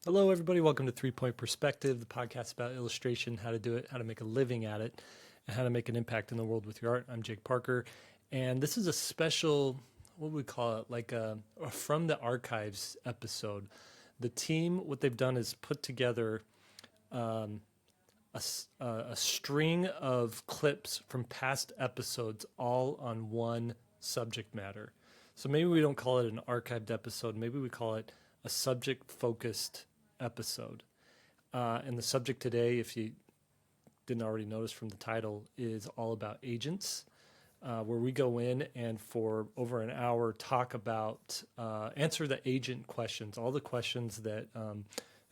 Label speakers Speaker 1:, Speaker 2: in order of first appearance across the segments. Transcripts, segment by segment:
Speaker 1: Hello, everybody. Welcome to 3-Point Perspective, the podcast about illustration, how to do it, how to make a living at it, and how to make an impact in the world with your art. I'm Jake Parker, and this is a special, what would we call it, like a From the Archives episode. The team, what they've done is put together a string of clips from past episodes all on one subject matter. So maybe we don't call it an archived episode. Maybe we call it a subject-focused episode. And the subject today, if you didn't already notice from the title, is all about agents, where we go in and for over an hour talk about, answer the agent questions, all the questions that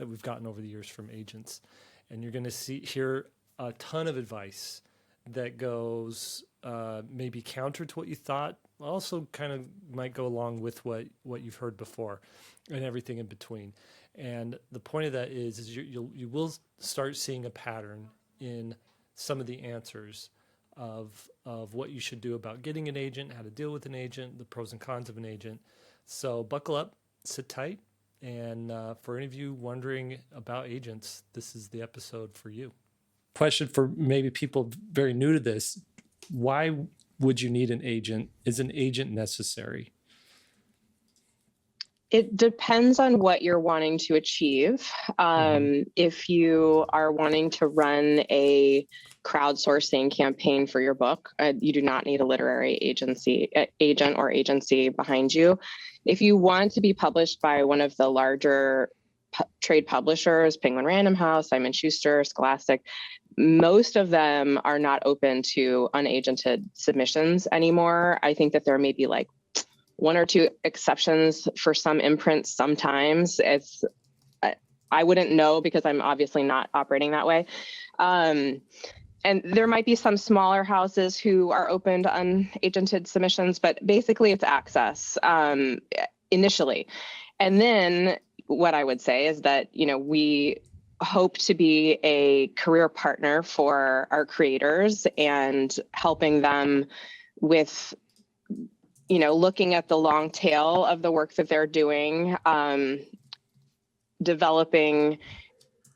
Speaker 1: we've gotten over the years from agents. And you're going to hear a ton of advice that goes maybe counter to what you thought, also kind of might go along with what you've heard before, and everything in between. And the point of that is you will start seeing a pattern in some of the answers of what you should do about getting an agent, how to deal with an agent, the pros and cons of an agent. So buckle up, sit tight, and for any of you wondering about agents, this is the episode for you. Question for maybe people very new to this: why would you need an agent? Is an agent necessary?
Speaker 2: It depends on what you're wanting to achieve. If you are wanting to run a crowdsourcing campaign for your book, you do not need a literary agent or agency behind you. If you want to be published by one of the larger trade publishers, Penguin Random House, Simon Schuster, Scholastic, most of them are not open to unagented submissions anymore. I think that there may be like one or two exceptions for some imprints sometimes. I wouldn't know because I'm obviously not operating that way. And there might be some smaller houses who are open to unagented submissions, but basically it's access initially. And then what I would say is that, we hope to be a career partner for our creators and helping them with looking at the long tail of the work that they're doing, developing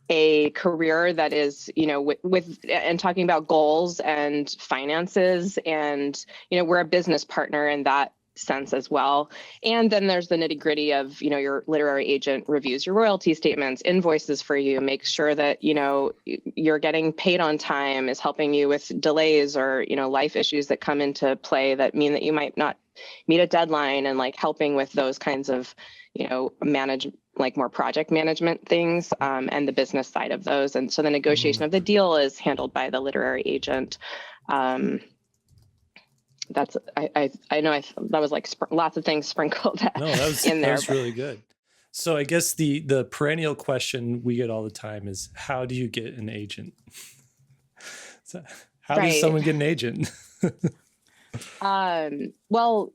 Speaker 2: a career that is, with and talking about goals and finances, and, we're a business partner in that sense as well. And then there's the nitty gritty of, your literary agent reviews your royalty statements, invoices for you, makes sure that, you're getting paid on time, is helping you with delays or, life issues that come into play that mean that you might not meet a deadline, and like helping with those kinds of, manage like more project management things, and the business side of those. And so the negotiation of the deal is handled by the literary agent. That's I know that was like lots of things sprinkled in there.
Speaker 1: That was really good. So I guess the perennial question we get all the time is, how do you get an agent? So how does someone get an agent?
Speaker 2: Well,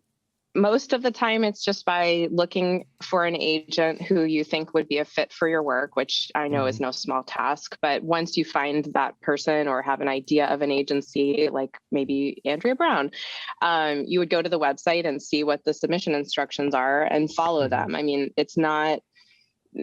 Speaker 2: most of the time it's just by looking for an agent who you think would be a fit for your work, which I know is no small task. But once you find that person or have an idea of an agency, like maybe Andrea Brown, you would go to the website and see what the submission instructions are and follow them. I mean,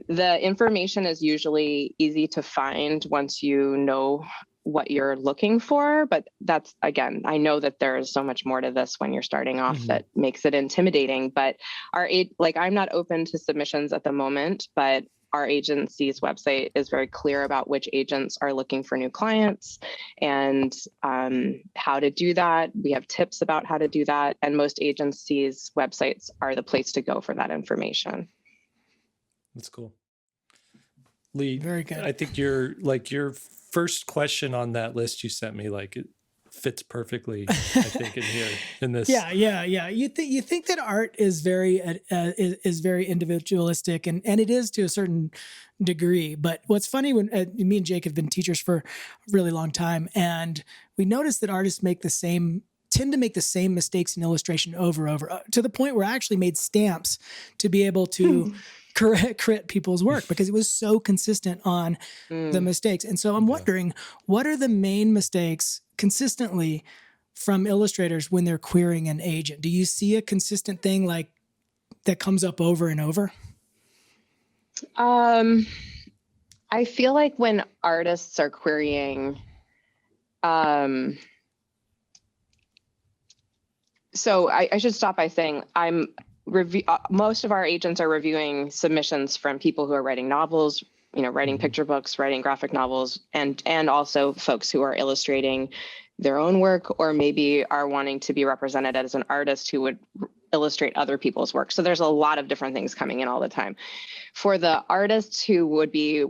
Speaker 2: the information is usually easy to find once you know what you're looking for, but that's, again, I know that there is so much more to this when you're starting off that makes it intimidating. But I'm not open to submissions at the moment, but our agency's website is very clear about which agents are looking for new clients and how to do that. We have tips about how to do that, and most agencies' websites are the place to go for that information.
Speaker 1: That's cool. Lee,
Speaker 3: very good.
Speaker 1: I think your first question on that list you sent me, like, it fits perfectly, I think, in here in this.
Speaker 3: Yeah. You think that art is very individualistic, and it is to a certain degree. But what's funny, when me and Jake have been teachers for a really long time, and we notice that artists tend to make the same mistakes in illustration over, to the point where I actually made stamps to be able to correct people's work because it was so consistent on the mistakes. And so I'm wondering, what are the main mistakes consistently from illustrators when they're querying an agent? Do you see a consistent thing like that comes up over and over?
Speaker 2: I feel like when artists are querying, so I should stop by saying most of our agents are reviewing submissions from people who are writing novels, writing picture books, writing graphic novels, and also folks who are illustrating their own work, or maybe are wanting to be represented as an artist who would illustrate other people's work. So there's a lot of different things coming in all the time. For the artists who would be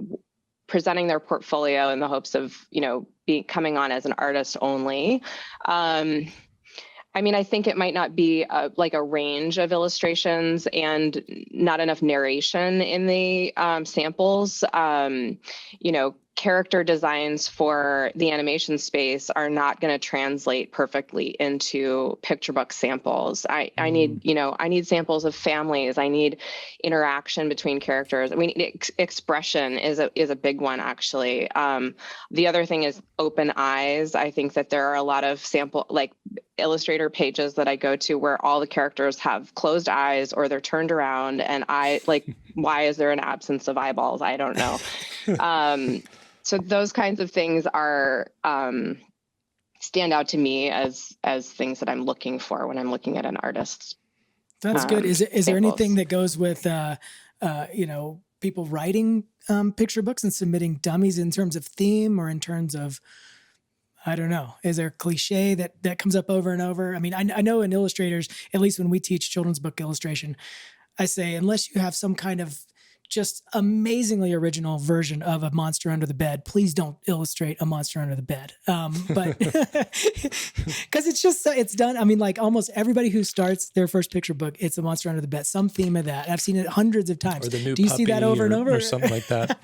Speaker 2: presenting their portfolio in the hopes of, coming on as an artist only, I think it might not be like a range of illustrations and not enough narration in the samples. Character designs for the animation space are not going to translate perfectly into picture book samples. I need samples of families. I need interaction between characters. Expression is a big one, actually. The other thing is open eyes. I think that there are a lot of Illustrator pages that I go to where all the characters have closed eyes or they're turned around, and why is there an absence of eyeballs? I don't know. So those kinds of things are stand out to me as things that I'm looking for when I'm looking at an artist.
Speaker 3: That's good. Is there anything that goes with people writing picture books and submitting dummies in terms of theme or in terms of, I don't know, is there a cliche that comes up over and over? I know in illustrators, at least when we teach children's book illustration, I say, unless you have some kind of just amazingly original version of a monster under the bed, please don't illustrate a monster under the bed. But because it's done. Almost everybody who starts their first picture book, it's a monster under the bed, some theme of that. I've seen it hundreds of times.
Speaker 1: Or the new
Speaker 3: Do you see that over and over?
Speaker 1: Or something like that?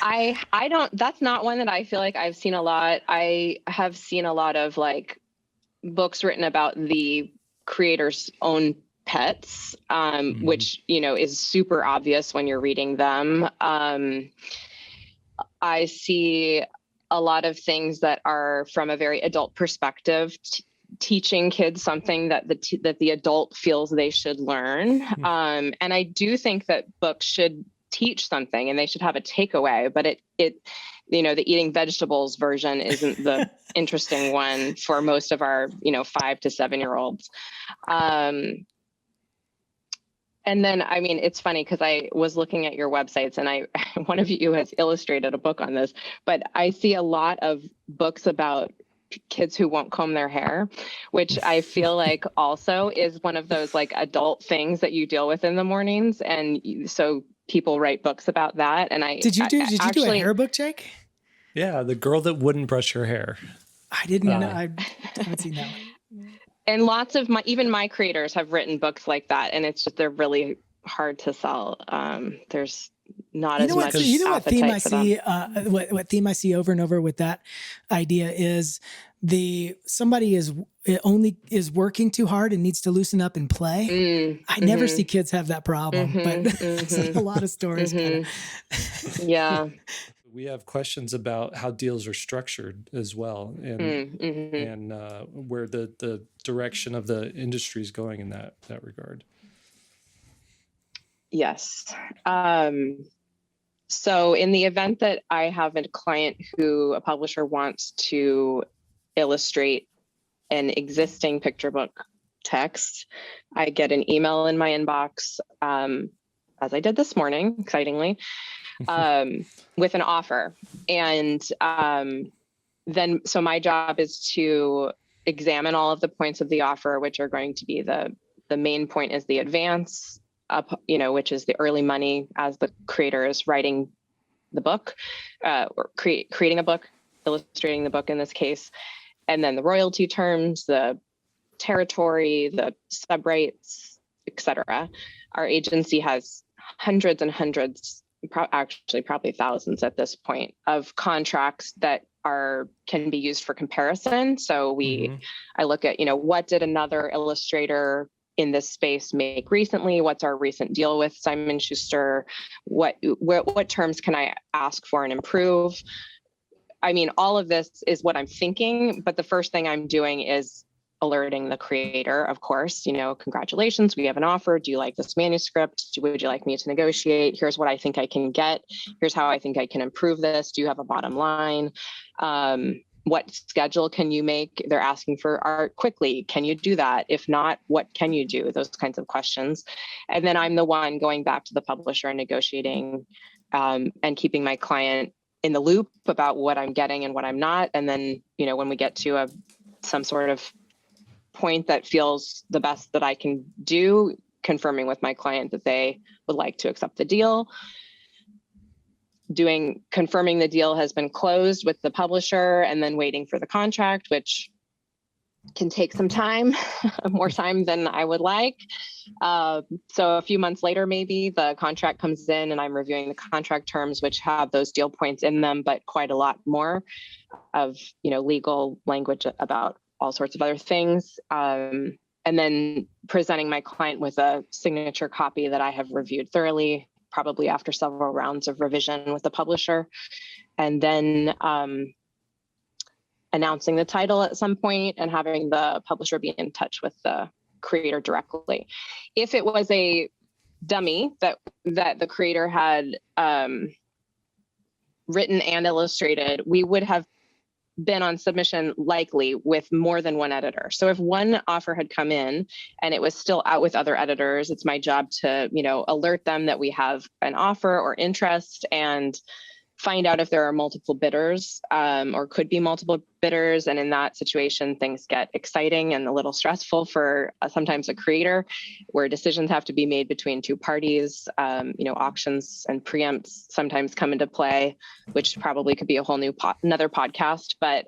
Speaker 2: I don't, that's not one that I feel like I've seen a lot. I have seen a lot of books written about the creator's own pets, which, is super obvious when you're reading them. I see a lot of things that are from a very adult perspective, teaching kids something that the adult feels they should learn. And I do think that books should teach something and they should have a takeaway, but the eating vegetables version isn't the interesting one for most of our, 5 to 7-year-olds. And then, it's funny because I was looking at your websites and one of you has illustrated a book on this, but I see a lot of books about kids who won't comb their hair, which I feel like also is one of those adult things that you deal with in the mornings. And so people write books about that. And
Speaker 3: did you do a hair book, Jake?
Speaker 1: Yeah. The girl that wouldn't brush her hair.
Speaker 3: I didn't know. I haven't seen that one.
Speaker 2: And lots of my creators have written books like that, and it's just they're really hard to sell. There's not as much.
Speaker 3: What theme I see? What theme I see over and over with that idea is somebody is working too hard and needs to loosen up and play. I never see kids have that problem, but I see a lot of stories.
Speaker 2: Yeah.
Speaker 1: We have questions about how deals are structured as well, and where the direction of the industry is going in that regard.
Speaker 2: Yes. So in the event that I have a client a publisher wants to illustrate an existing picture book text, I get an email in my inbox, as I did this morning, excitingly, with an offer. And then, so my job is to examine all of the points of the offer, which are going to be the main point is the advance, which is the early money as the creator is writing the book, or creating a book, illustrating the book in this case. And then the royalty terms, the territory, the sub rights, etc. Our agency has hundreds and hundreds, actually probably thousands at this point, of contracts that can be used for comparison. So I look at, what did another illustrator in this space make recently? What's our recent deal with Simon Schuster? What terms can I ask for and improve? All of this is what I'm thinking, but the first thing I'm doing is alerting the creator, of course, congratulations, we have an offer. Do you like this manuscript? Would you like me to negotiate? Here's what I think I can get. Here's how I think I can improve this. Do you have a bottom line? What schedule can you make? They're asking for art quickly. Can you do that? If not, what can you do? Those kinds of questions. And then I'm the one going back to the publisher and negotiating and keeping my client in the loop about what I'm getting and what I'm not. And then, when we get to some sort of point that feels the best that I can do, confirming with my client that they would like to accept the deal, confirming the deal has been closed with the publisher, and then waiting for the contract, which can take some time, more time than I would like. So a few months later, maybe the contract comes in and I'm reviewing the contract terms, which have those deal points in them, but quite a lot more of, legal language about all sorts of other things. And then presenting my client with a signature copy that I have reviewed thoroughly, probably after several rounds of revision with the publisher. And then announcing the title at some point and having the publisher be in touch with the creator directly. If it was a dummy that the creator had written and illustrated, we would have been on submission likely with more than one editor. So if one offer had come in and it was still out with other editors, it's my job to, alert them that we have an offer or interest and find out if there are multiple bidders or could be multiple bidders. And in that situation, things get exciting and a little stressful for sometimes a creator, where decisions have to be made between two parties. Auctions and preempts sometimes come into play, which probably could be a whole new another podcast. But,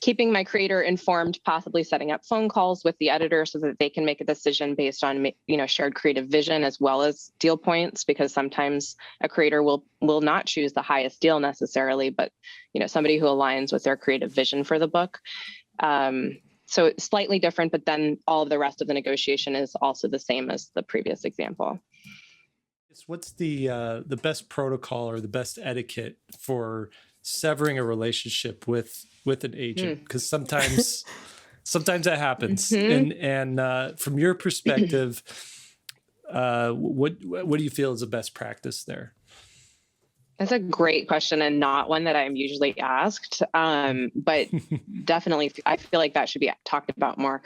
Speaker 2: keeping my creator informed, possibly setting up phone calls with the editor so that they can make a decision based on, shared creative vision as well as deal points, because sometimes a creator will not choose the highest deal necessarily, but, somebody who aligns with their creative vision for the book. So it's slightly different, but then all of the rest of the negotiation is also the same as the previous example.
Speaker 1: What's the best protocol or the best etiquette for severing a relationship with an agent? Because sometimes that happens. And from your perspective, what do you feel is the best practice there?
Speaker 2: That's a great question and not one that I'm usually asked, but definitely I feel like that should be talked about more.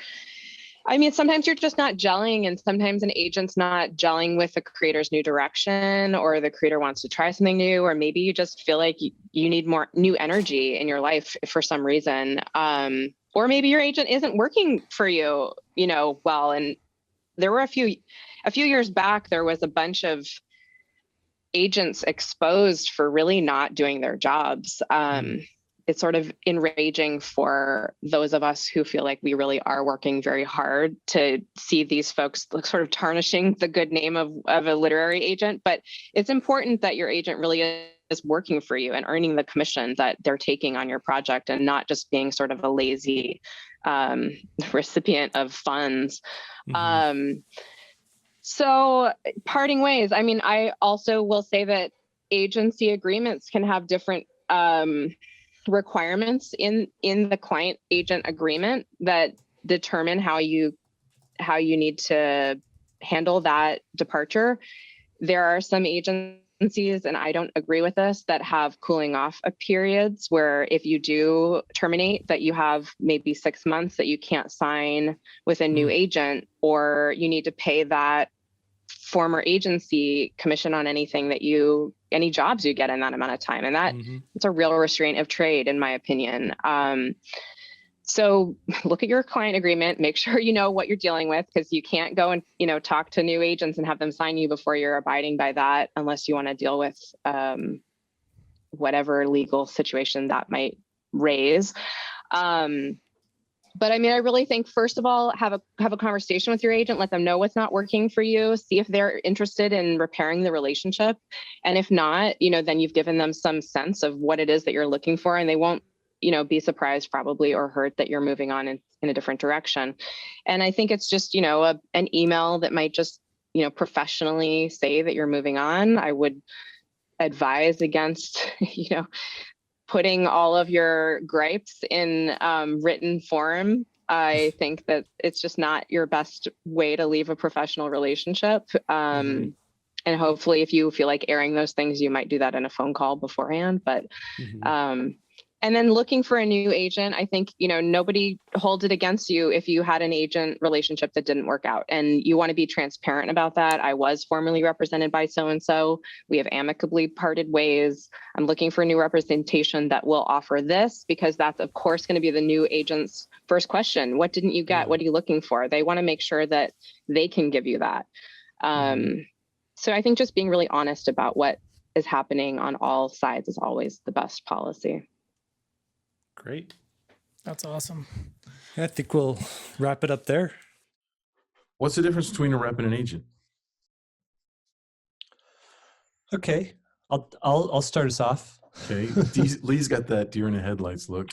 Speaker 2: I mean, sometimes you're just not gelling, and sometimes an agent's not gelling with the creator's new direction, or the creator wants to try something new, or maybe you just feel like you need more new energy in your life for some reason. Or maybe your agent isn't working for you, well. And there were a few years back, there was a bunch of agents exposed for really not doing their jobs. It's sort of enraging for those of us who feel like we really are working very hard to see these folks sort of tarnishing the good name of a literary agent. But it's important that your agent really is working for you and earning the commission that they're taking on your project, and not just being sort of a lazy recipient of funds. So parting ways. I mean, I also will say that agency agreements can have different requirements in the client agent agreement that determine how you need to handle that departure. There are some agencies, and I don't agree with this, that have cooling off periods where if you do terminate, that you have maybe 6 months that you can't sign with a new agent, or you need to pay that former agency commission on any jobs you get in that amount of time. And that it's a real restraint of trade, in my opinion. So look at your client agreement, make sure you know what you're dealing with, because you can't go and, talk to new agents and have them sign you before you're abiding by that, unless you want to deal with whatever legal situation that might raise. But I mean, I really think, first of all, have a conversation with your agent, let them know what's not working for you, see if they're interested in repairing the relationship. And if not, then you've given them some sense of what it is that you're looking for, and they won't, be surprised probably or hurt that you're moving on in a different direction. And I think it's just, an email that might just, professionally say that you're moving on. I would advise against, putting all of your gripes in written form I think that it's just not your best way to leave a professional relationship. And hopefully if you feel like airing those things, you might do that in a phone call beforehand. But and then looking for a new agent, I think, nobody holds it against you if you had an agent relationship that didn't work out, and you want to be transparent about that. I was formerly represented by so-and-so. We have amicably parted ways. I'm looking for a new representation that will offer this, because that's of course going to be the new agent's first question. What didn't you get? What are you looking for? They want to make sure that they can give you that. So I think just being really honest about what is happening on all sides is always the best policy.
Speaker 1: Great.
Speaker 3: That's awesome.
Speaker 1: I think we'll wrap it up there.
Speaker 4: What's the difference between a rep and an agent?
Speaker 1: Okay, I'll start us off.
Speaker 4: Okay, Lee's got that deer in the headlights look.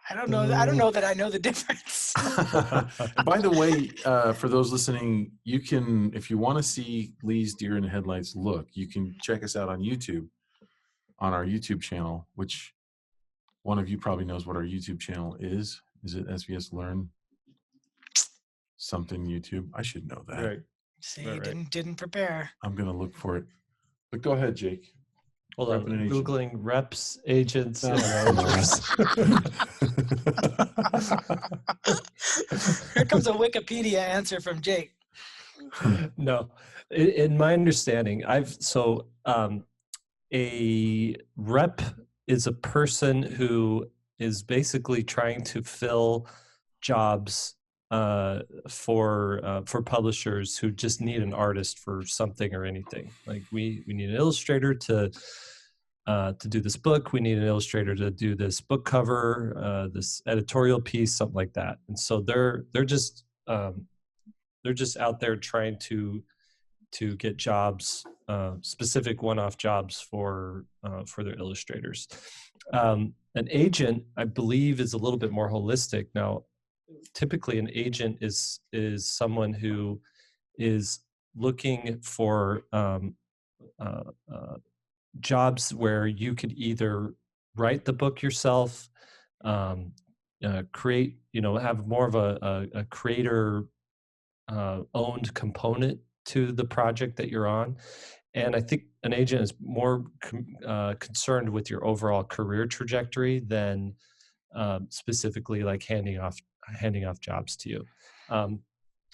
Speaker 3: I don't know that I know the difference.
Speaker 4: By the way, for those listening, you can, if you want to see Lee's deer in the headlights look, you can check us out on YouTube, on our YouTube channel, which one of you probably knows what our YouTube channel is. Is it SVSLearn? Something YouTube. I should know that.
Speaker 1: Right.
Speaker 3: See, didn't prepare.
Speaker 4: I'm gonna look for it. But go ahead, Jake.
Speaker 1: Hold on, Googling reps, agents, and
Speaker 4: managers.
Speaker 3: Here comes a Wikipedia answer from Jake.
Speaker 1: No, in my understanding, a rep is a person who is basically trying to fill jobs for publishers who just need an artist for something or anything. Like we need an illustrator to do this book. We need an illustrator to do this book cover, this editorial piece, something like that. And so they're just out there trying to get jobs, specific one-off jobs for their illustrators. An agent, I believe, is a little bit more holistic. Now, typically an agent is someone who is looking for jobs where you could either write the book yourself, create, have more of a creator owned component to the project that you're on. And I think an agent is more concerned with your overall career trajectory than specifically like handing off jobs to you. And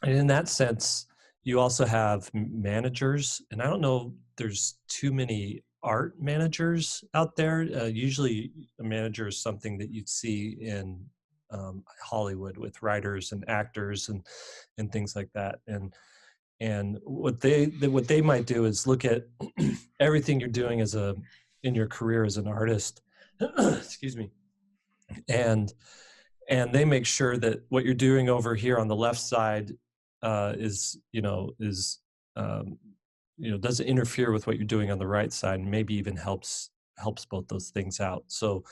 Speaker 1: in that sense, you also have managers, and I don't know, there's too many art managers out there. Usually a manager is something that you'd see in Hollywood with writers and actors and things like that. And what they might do is look at everything you're doing in your career as an artist, excuse me, and they make sure that what you're doing over here on the left side doesn't interfere with what you're doing on the right side, and maybe even helps both those things out. So,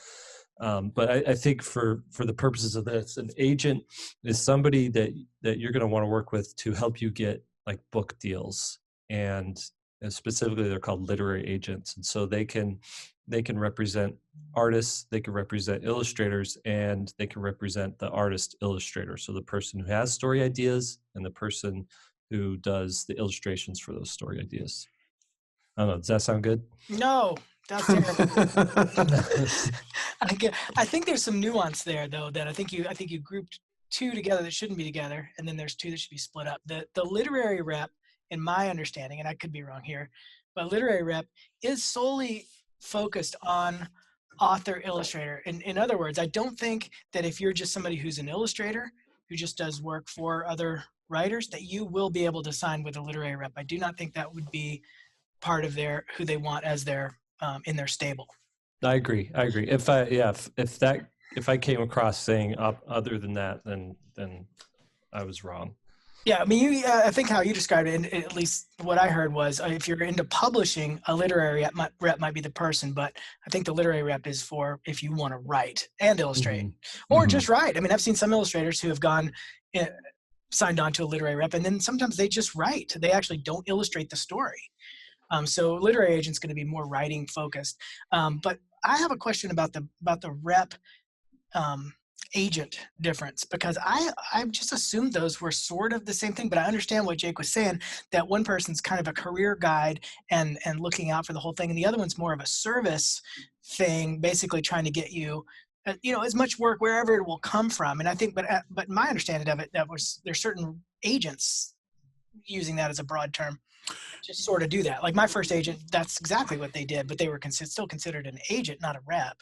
Speaker 1: but I think for the purposes of this, an agent is somebody that you're going to want to work with to help you get like book deals, and specifically they're called literary agents. And so they can represent artists, they can represent illustrators, and they can represent the artist illustrator. So the person who has story ideas and the person who does the illustrations for those story ideas. I don't know, does that sound good?
Speaker 3: No, that's terrible. I think there's some nuance there though, that I think you grouped two together that shouldn't be together, and then there's two that should be split up. The literary rep, in my understanding, and I could be wrong here, but literary rep is solely focused on author illustrator. In other words, I don't think that if you're just somebody who's an illustrator who just does work for other writers, that you will be able to sign with a literary rep. I do not think that would be part of who they want as their in their stable. I agree.
Speaker 1: If I came across saying other than that, then I was wrong.
Speaker 3: Yeah, I mean, I think how you described it, and at least what I heard was, if you're into publishing, a literary rep might be the person, but I think the literary rep is for if you want to write and illustrate, or just write. I mean, I've seen some illustrators who have signed on to a literary rep, and then sometimes they just write. They actually don't illustrate the story. So literary agent's going to be more writing focused. But I have a question about the rep agent difference, because I just assumed those were sort of the same thing, but I understand what Jake was saying, that one person's kind of a career guide and looking out for the whole thing, and the other one's more of a service thing, basically trying to get you as much work wherever it will come from. And I think, but my understanding of it, there's certain agents, using that as a broad term, just sort of do that. Like my first agent, that's exactly what they did, but they were still considered an agent, not a rep.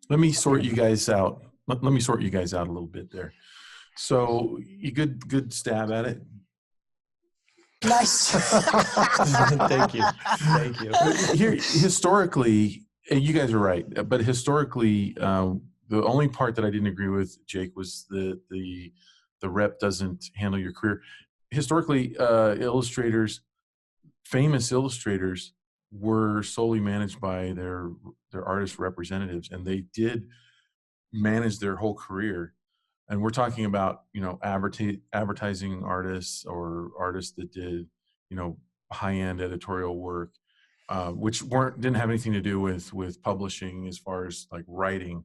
Speaker 4: Let me sort you guys out. Let me sort you guys out a little bit there. So you good stab at it.
Speaker 3: Nice.
Speaker 1: Thank you.
Speaker 4: Here, historically, and you guys are right, but historically, the only part that I didn't agree with, Jake, was the rep doesn't handle your career. Historically, famous illustrators were solely managed by their artist representatives, and they did manage their whole career. And we're talking about, advertising artists or artists that did, high-end editorial work, which didn't have anything to do with publishing as far as like writing.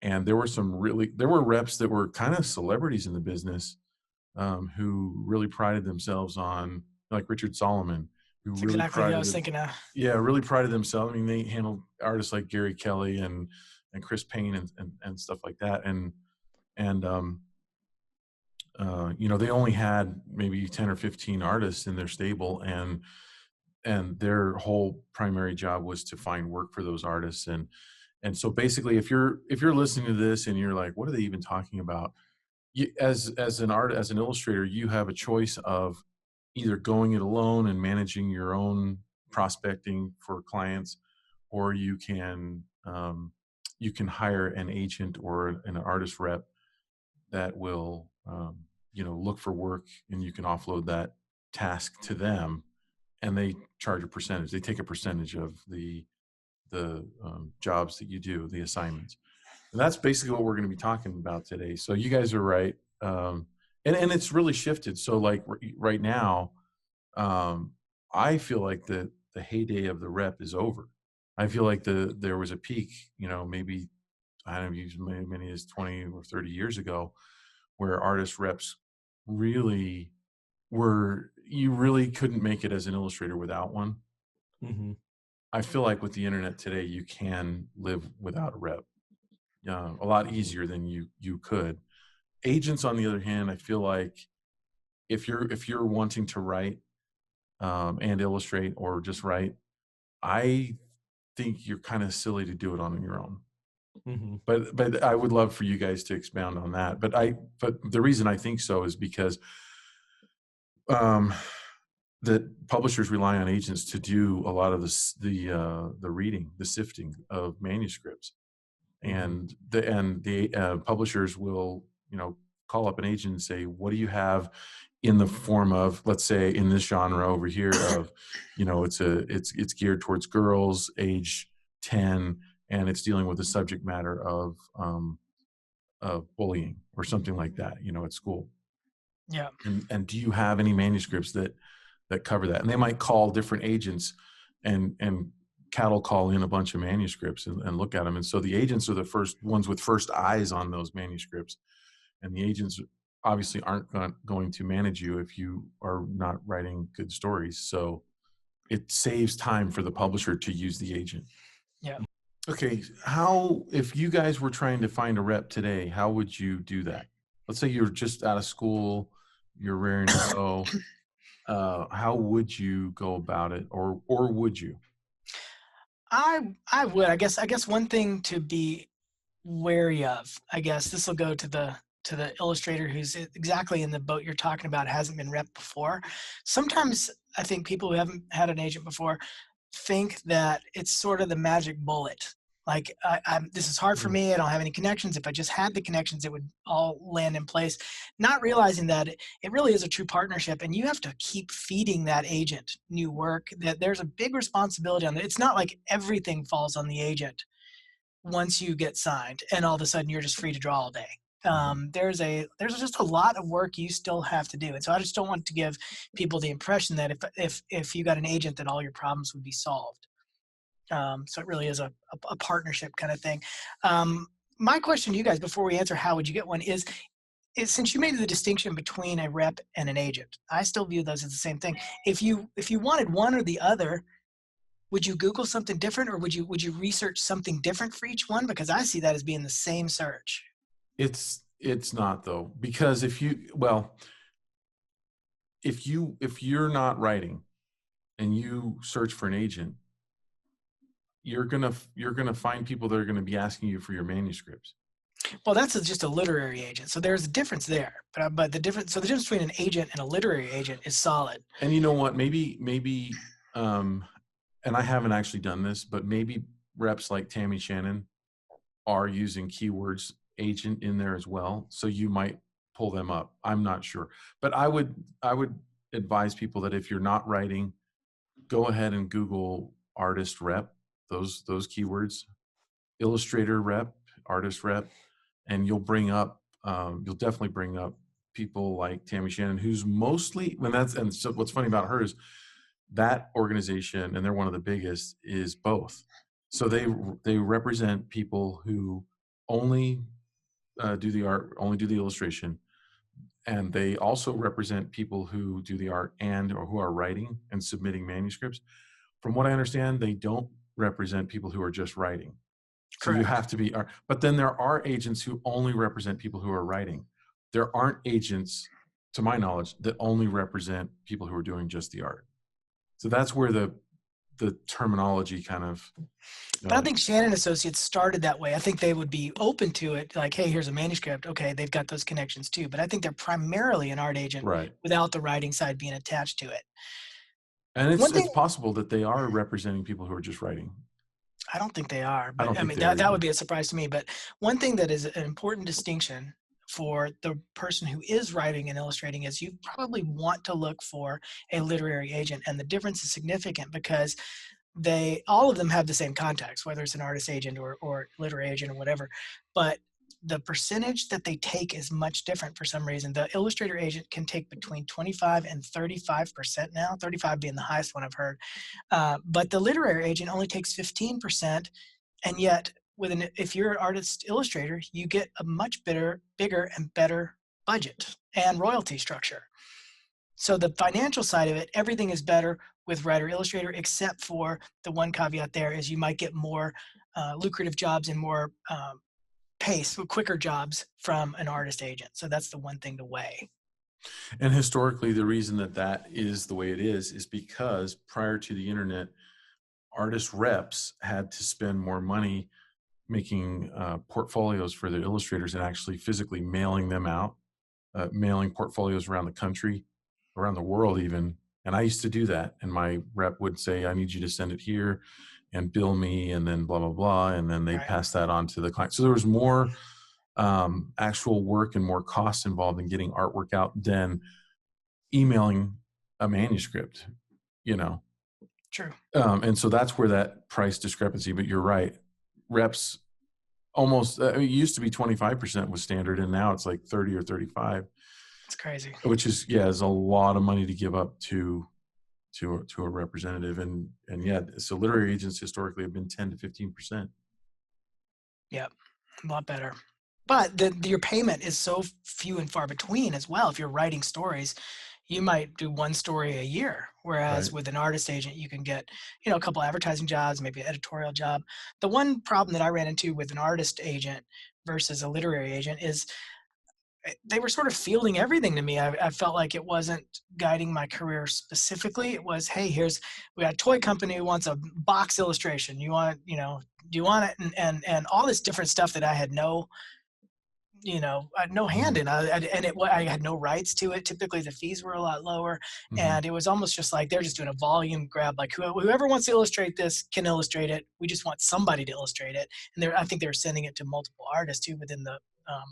Speaker 4: And there were reps that were kind of celebrities in the business, who really prided themselves on, like Richard Solomon, who
Speaker 3: That's
Speaker 4: really
Speaker 3: exactly what I was thinking of.
Speaker 4: Yeah, really prided themselves. I mean, they handled artists like Gary Kelly and Chris Payne and stuff like that. And they only had maybe 10 or 15 artists in their stable, and their whole primary job was to find work for those artists. And so basically, if you're listening to this and you're like, what are they even talking about? As an illustrator, you have a choice of either going it alone and managing your own prospecting for clients, or you can hire an agent or an artist rep that will look for work, and you can offload that task to them, and they charge a percentage. They take a percentage of the jobs that you do, the assignments. And that's basically what we're going to be talking about today. So you guys are right. And it's really shifted. So like right now, I feel like the heyday of the rep is over. I feel like there was a peak, maybe, I don't know, as many as 20 or 30 years ago, where artist reps really you really couldn't make it as an illustrator without one.
Speaker 1: Mm-hmm.
Speaker 4: I feel like with the internet today, you can live without a rep. A lot easier than you could. Agents, on the other hand, I feel like if you're wanting to write and illustrate, or just write, I think you're kind of silly to do it on your own.
Speaker 1: Mm-hmm.
Speaker 4: But I would love for you guys to expound on that. But the reason I think so is because that publishers rely on agents to do a lot of the reading, the sifting of manuscripts. And the publishers will, call up an agent and say, what do you have in the form of, let's say in this genre over here of, it's geared towards girls age 10, and it's dealing with the subject matter of bullying or something like that, at school.
Speaker 3: Yeah.
Speaker 4: And do you have any manuscripts that cover that? And they might call different agents and cattle call in a bunch of manuscripts and look at them. And so the agents are the first ones with first eyes on those manuscripts. And the agents obviously aren't going to manage you if you are not writing good stories. So it saves time for the publisher to use the agent.
Speaker 3: Yeah.
Speaker 4: Okay. If you guys were trying to find a rep today, how would you do that? Let's say you're just out of school, you're raring to go. How would you go about it, or would you?
Speaker 3: I would. I guess one thing to be wary of, I guess this will go to the illustrator who's exactly in the boat you're talking about, hasn't been rep before. Sometimes I think people who haven't had an agent before think that it's sort of the magic bullet. Like, this is hard for me. I don't have any connections. If I just had the connections, it would all land in place. Not realizing that it really is a true partnership, and you have to keep feeding that agent new work. That there's a big responsibility on it. It's not like everything falls on the agent once you get signed, and all of a sudden you're just free to draw all day. There's just a lot of work you still have to do, and so I just don't want to give people the impression that if you got an agent, that all your problems would be solved. So it really is a partnership kind of thing. my question to you guys before we answer how would you get one is since you made the distinction between a rep and an agent, I still view those as the same thing. If you wanted one or the other, would you Google something different, or would you research something different for each one? Because I see that as being the same search.
Speaker 4: It's not though, because if you're not writing and you search for an agent, you're gonna find people that are gonna be asking you for your manuscripts.
Speaker 3: Well, that's just a literary agent, so there's a difference there. But the difference between an agent and a literary agent is solid.
Speaker 4: And you know what? Maybe, and I haven't actually done this, but maybe reps like Tammy Shannon are using keywords agent in there as well. So you might pull them up. I'm not sure, but I would advise people that if you're not writing, go ahead and Google artist rep, those keywords, illustrator rep, artist rep, and you'll definitely bring up people like Tammy Shannon, who's mostly and so what's funny about her is that organization, and they're one of the biggest, is both. So they represent people who only do the art, only do the illustration, and they also represent people who do the art or who are writing and submitting manuscripts. From what I understand, they don't represent people who are just writing. So
Speaker 3: Correct.
Speaker 4: you have to be, but then there are agents who only represent people who are writing. There aren't agents, to my knowledge, that only represent people who are doing just the art. So that's where the terminology kind of.
Speaker 3: But I think Shannon Associates started that way. I think they would be open to it, like, hey, here's a manuscript. Okay, they've got those connections too. But I think they're primarily an art agent,
Speaker 4: right,
Speaker 3: without the writing side being attached to it.
Speaker 4: And it's possible that they are representing people who are just writing.
Speaker 3: I don't think they are, but I mean,
Speaker 4: that
Speaker 3: would be a surprise to me. But one thing that is an important distinction for the person who is writing and illustrating is you probably want to look for a literary agent. And the difference is significant because all of them have the same contacts, whether it's an artist agent or literary agent or whatever. But the percentage that they take is much different for some reason. The illustrator agent can take between 25 and 35% now, 35 being the highest one I've heard. But the literary agent only takes 15%. And yet, if you're an artist illustrator, you get a much bigger and better budget and royalty structure. So the financial side of it, everything is better with writer illustrator, except for the one caveat there is you might get more lucrative jobs and more quicker jobs from an artist agent. So that's the one thing to weigh.
Speaker 4: And historically, the reason that is the way it is because prior to the internet, artist reps had to spend more money making portfolios for their illustrators and actually physically mailing them out, mailing portfolios around the country, around the world even. And I used to do that. And my rep would say, I need you to send it here and bill me, and then blah, blah, blah. And then they pass that on to the client. So there was more actual work and more costs involved in getting artwork out than emailing a manuscript,
Speaker 3: True.
Speaker 4: And so that's where that price discrepancy, but you're right. Reps almost, it used to be 25% was standard, and now it's like 30 or 35.
Speaker 3: It's crazy.
Speaker 4: Which is a lot of money to give up to a representative, and so literary agents historically have been 10 to 15%.
Speaker 3: Yep, a lot better. But your payment is so few and far between as well. If you're writing stories, you might do one story a year, whereas with an artist agent, you can get a couple advertising jobs, maybe an editorial job. The one problem that I ran into with an artist agent versus a literary agent is they were sort of fielding everything to me. I felt like it wasn't guiding my career specifically. It was, hey, we got a toy company who wants a box illustration. Do you want it? And all this different stuff that I had no hand in. I had no rights to it. Typically the fees were a lot lower. Mm-hmm. And it was almost just like, they're just doing a volume grab. Like whoever wants to illustrate this can illustrate it. We just want somebody to illustrate it. And I think they were sending it to multiple artists too within the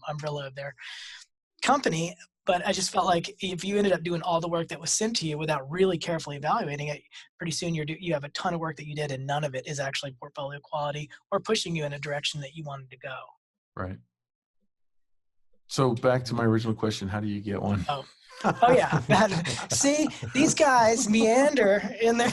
Speaker 3: umbrella of their company. But I just felt like if you ended up doing all the work that was sent to you without really carefully evaluating it, pretty soon you have a ton of work that you did and none of it is actually portfolio quality or pushing you in a direction that you wanted to go.
Speaker 4: Right. So back to my original question, how do you get one?
Speaker 3: Oh yeah. See, these guys meander in their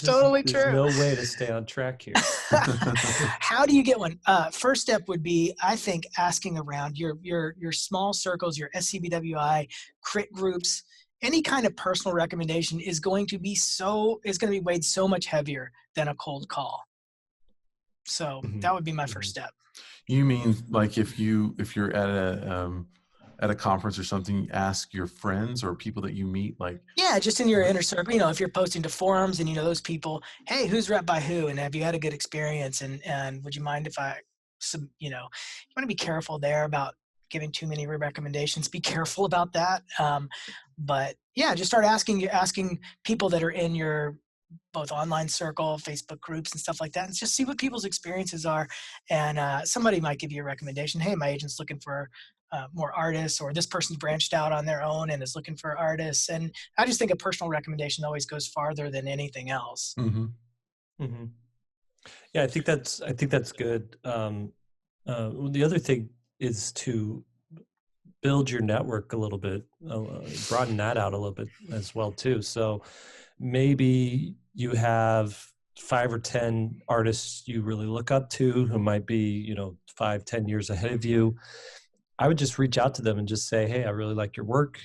Speaker 3: totally
Speaker 1: There's
Speaker 3: true.
Speaker 1: no way to stay on track here.
Speaker 3: How do you get one? First step would be, I think, asking around your small circles, your SCBWI, crit groups. Any kind of personal recommendation is going to be weighed so much heavier than a cold call. So that would be my first step.
Speaker 4: You mean like if you're at a conference or something, ask your friends or people that you meet, like
Speaker 3: just in your inner circle. If you're posting to forums and those people, hey, who's rep by who, and have you had a good experience, and would you mind if I, you want to be careful there about giving too many recommendations. Be careful about that. But yeah, just start asking people that are in your both online circle, Facebook groups and stuff like that, and just see what people's experiences are. And somebody might give you a recommendation. Hey, my agent's looking for more artists, or this person's branched out on their own and is looking for artists. And I just think a personal recommendation always goes farther than anything else.
Speaker 1: Mm-hmm. Mm-hmm. Yeah, I think that's good. The other thing is to build your network a little bit, broaden that out a little bit as well too. So maybe you have 5 or 10 artists you really look up to who might be, 5-10 years ahead of you. I would just reach out to them and just say, hey, I really like your work.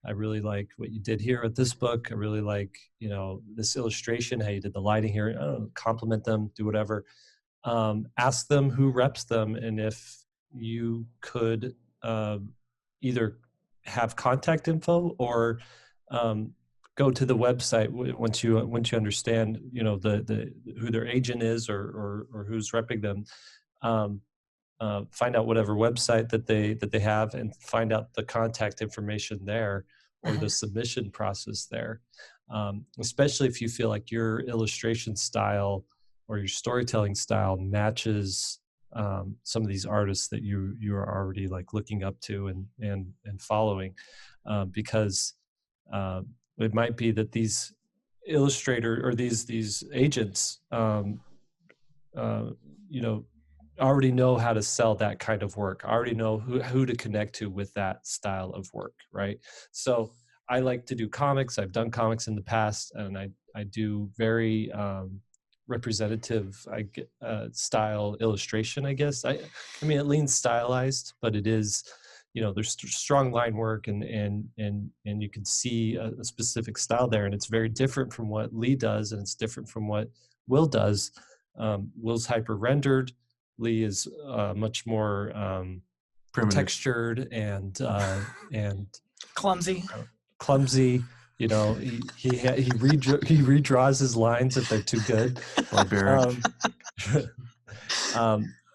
Speaker 1: I really like what you did here with this book. I really like, this illustration, how you did the lighting here. I don't know, compliment them, do whatever. Ask them who reps them, and if you could either have contact info or go to the website once you understand, the who their agent is or who's repping them. Find out whatever website that they have and find out the contact information there or the submission process there. Especially if you feel like your illustration style or your storytelling style matches some of these artists that you are already like looking up to and following, because it might be that these illustrator or these agents, already know how to sell that kind of work. I already know who to connect to with that style of work, right? So I like to do comics. I've done comics in the past, and I do very representative style illustration, I guess. I mean, it leans stylized, but it is, there's strong line work and you can see a specific style there, and it's very different from what Lee does, and it's different from what Will does. Will's hyper rendered. Lee is much more textured and
Speaker 3: clumsy.
Speaker 1: He redraws his lines if they're too good.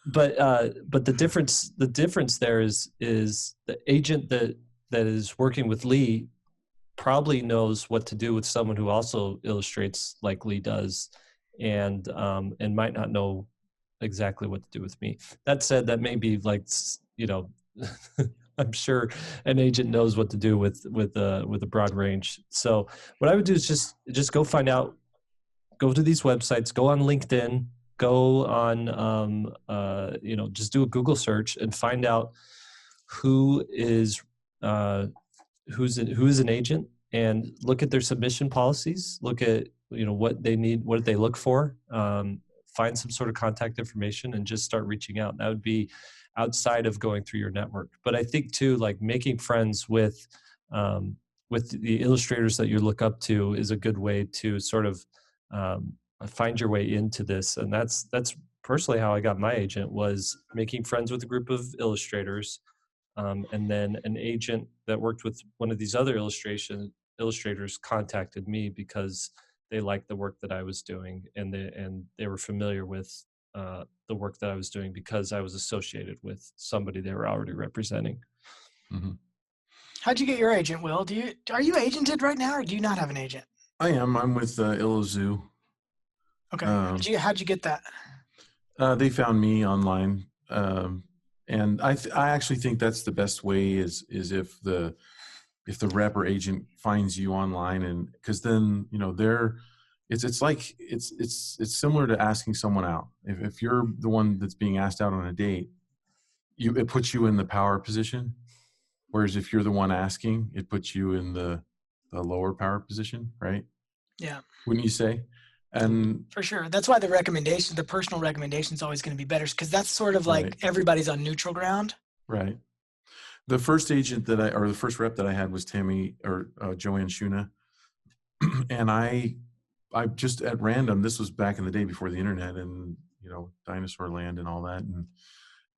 Speaker 1: But the difference there is the agent that is working with Lee probably knows what to do with someone who also illustrates like Lee does, and might not know exactly what to do with me. That said, that may be like, I'm sure an agent knows what to do with a broad range. So what I would do is just go find out, go to these websites, go on LinkedIn, go on, just do a Google search and find out who is an agent, and look at their submission policies, look at, what they need, what they look for, find some sort of contact information and just start reaching out. That would be outside of going through your network. But I think too, like making friends with the illustrators that you look up to is a good way to sort of find your way into this. And that's personally how I got my agent, was making friends with a group of illustrators, and then an agent that worked with one of these other illustrators contacted me because they liked the work that I was doing, and they were familiar with the work that I was doing because I was associated with somebody they were already representing.
Speaker 4: Mm-hmm.
Speaker 3: How'd you get your agent, Will? Are you agented right now, or do you not have an agent?
Speaker 4: I am. I'm with Illuzoo.
Speaker 3: Okay. How'd you get that?
Speaker 4: They found me online, and I actually think that's the best way is if the rep or agent finds you online, and because then it's similar to asking someone out. If you're the one that's being asked out on a date, it puts you in the power position. Whereas if you're the one asking, it puts you in the lower power position, right?
Speaker 3: Yeah.
Speaker 4: Wouldn't you say? And
Speaker 3: for sure. That's why the personal recommendation is always going to be better, because that's sort of like everybody's on neutral ground.
Speaker 4: Right. The first agent the first rep that I had was Joanne Shuna. And I just at random, this was back in the day before the internet and, dinosaur land and all that.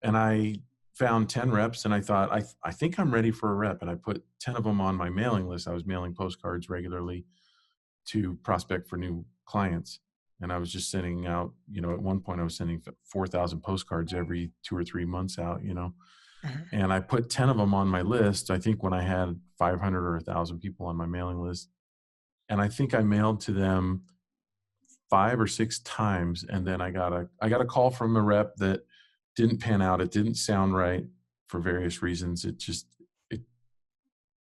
Speaker 4: And I found 10 reps and I thought, I think I'm ready for a rep. And I put 10 of them on my mailing list. I was mailing postcards regularly to prospect for new clients. And I was just sending out, at one point I was sending 4,000 postcards every 2 or 3 months out, and I put 10 of them on my list. I think when I had 500 or 1,000 people on my mailing list, and I think I mailed to them 5 or 6 times. And then I got a call from a rep that didn't pan out. It didn't sound right for various reasons.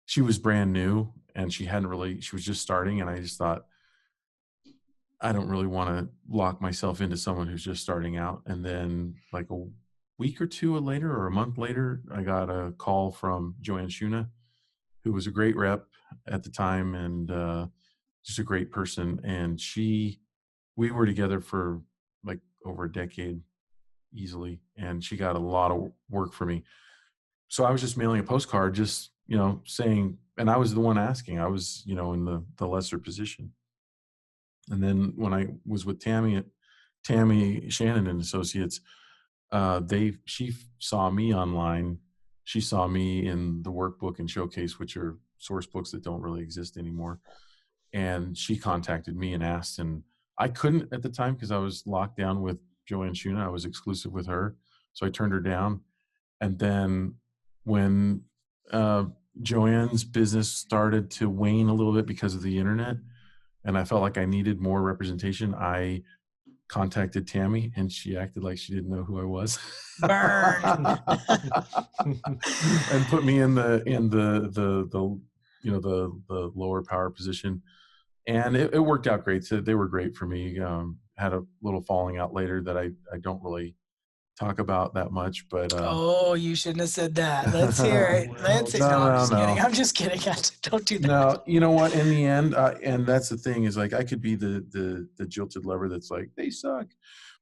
Speaker 4: She was brand new and she was just starting. And I just thought, I don't really want to lock myself into someone who's just starting out. And then like a week or two later or a month later, I got a call from Joanne Shuna, who was a great rep at the time and just a great person. And we were together for like over a decade easily. And she got a lot of work for me. So I was just mailing a postcard, just, saying, and I was the one asking. I was, in the lesser position. And then when I was with Tammy Shannon and Associates, she saw me online. She saw me in the workbook and showcase, which are source books that don't really exist anymore. And she contacted me and asked, and I couldn't at the time because I was locked down with Joanne Shuna. I was exclusive with her. So I turned her down. And then when Joanne's business started to wane a little bit because of the internet, and I felt like I needed more representation, I contacted Tammy and she acted like she didn't know who I was.
Speaker 3: Burn.
Speaker 4: And put me in the lower power position. And it worked out great. So they were great for me. Had a little falling out later that I don't really talk about that much, but
Speaker 3: oh, you shouldn't have said that. Let's hear it. Let's hear. No, I'm just kidding. Don't do that.
Speaker 4: No, you know what? In the end, and that's the thing is like I could be the jilted lover that's like they suck,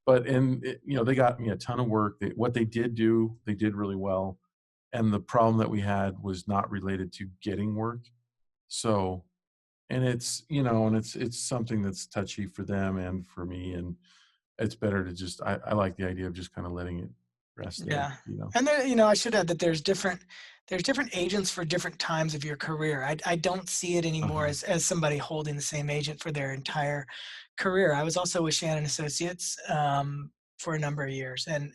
Speaker 4: but they got me a ton of work. What they did really well, and the problem that we had was not related to getting work. So, and it's it's something that's touchy for them and for me, and it's better to just I like the idea of just kind of letting it rest there.
Speaker 3: Yeah. And then, I should add that there's different agents for different times of your career. I don't see it anymore as somebody holding the same agent for their entire career. I was also with Shannon Associates for a number of years, and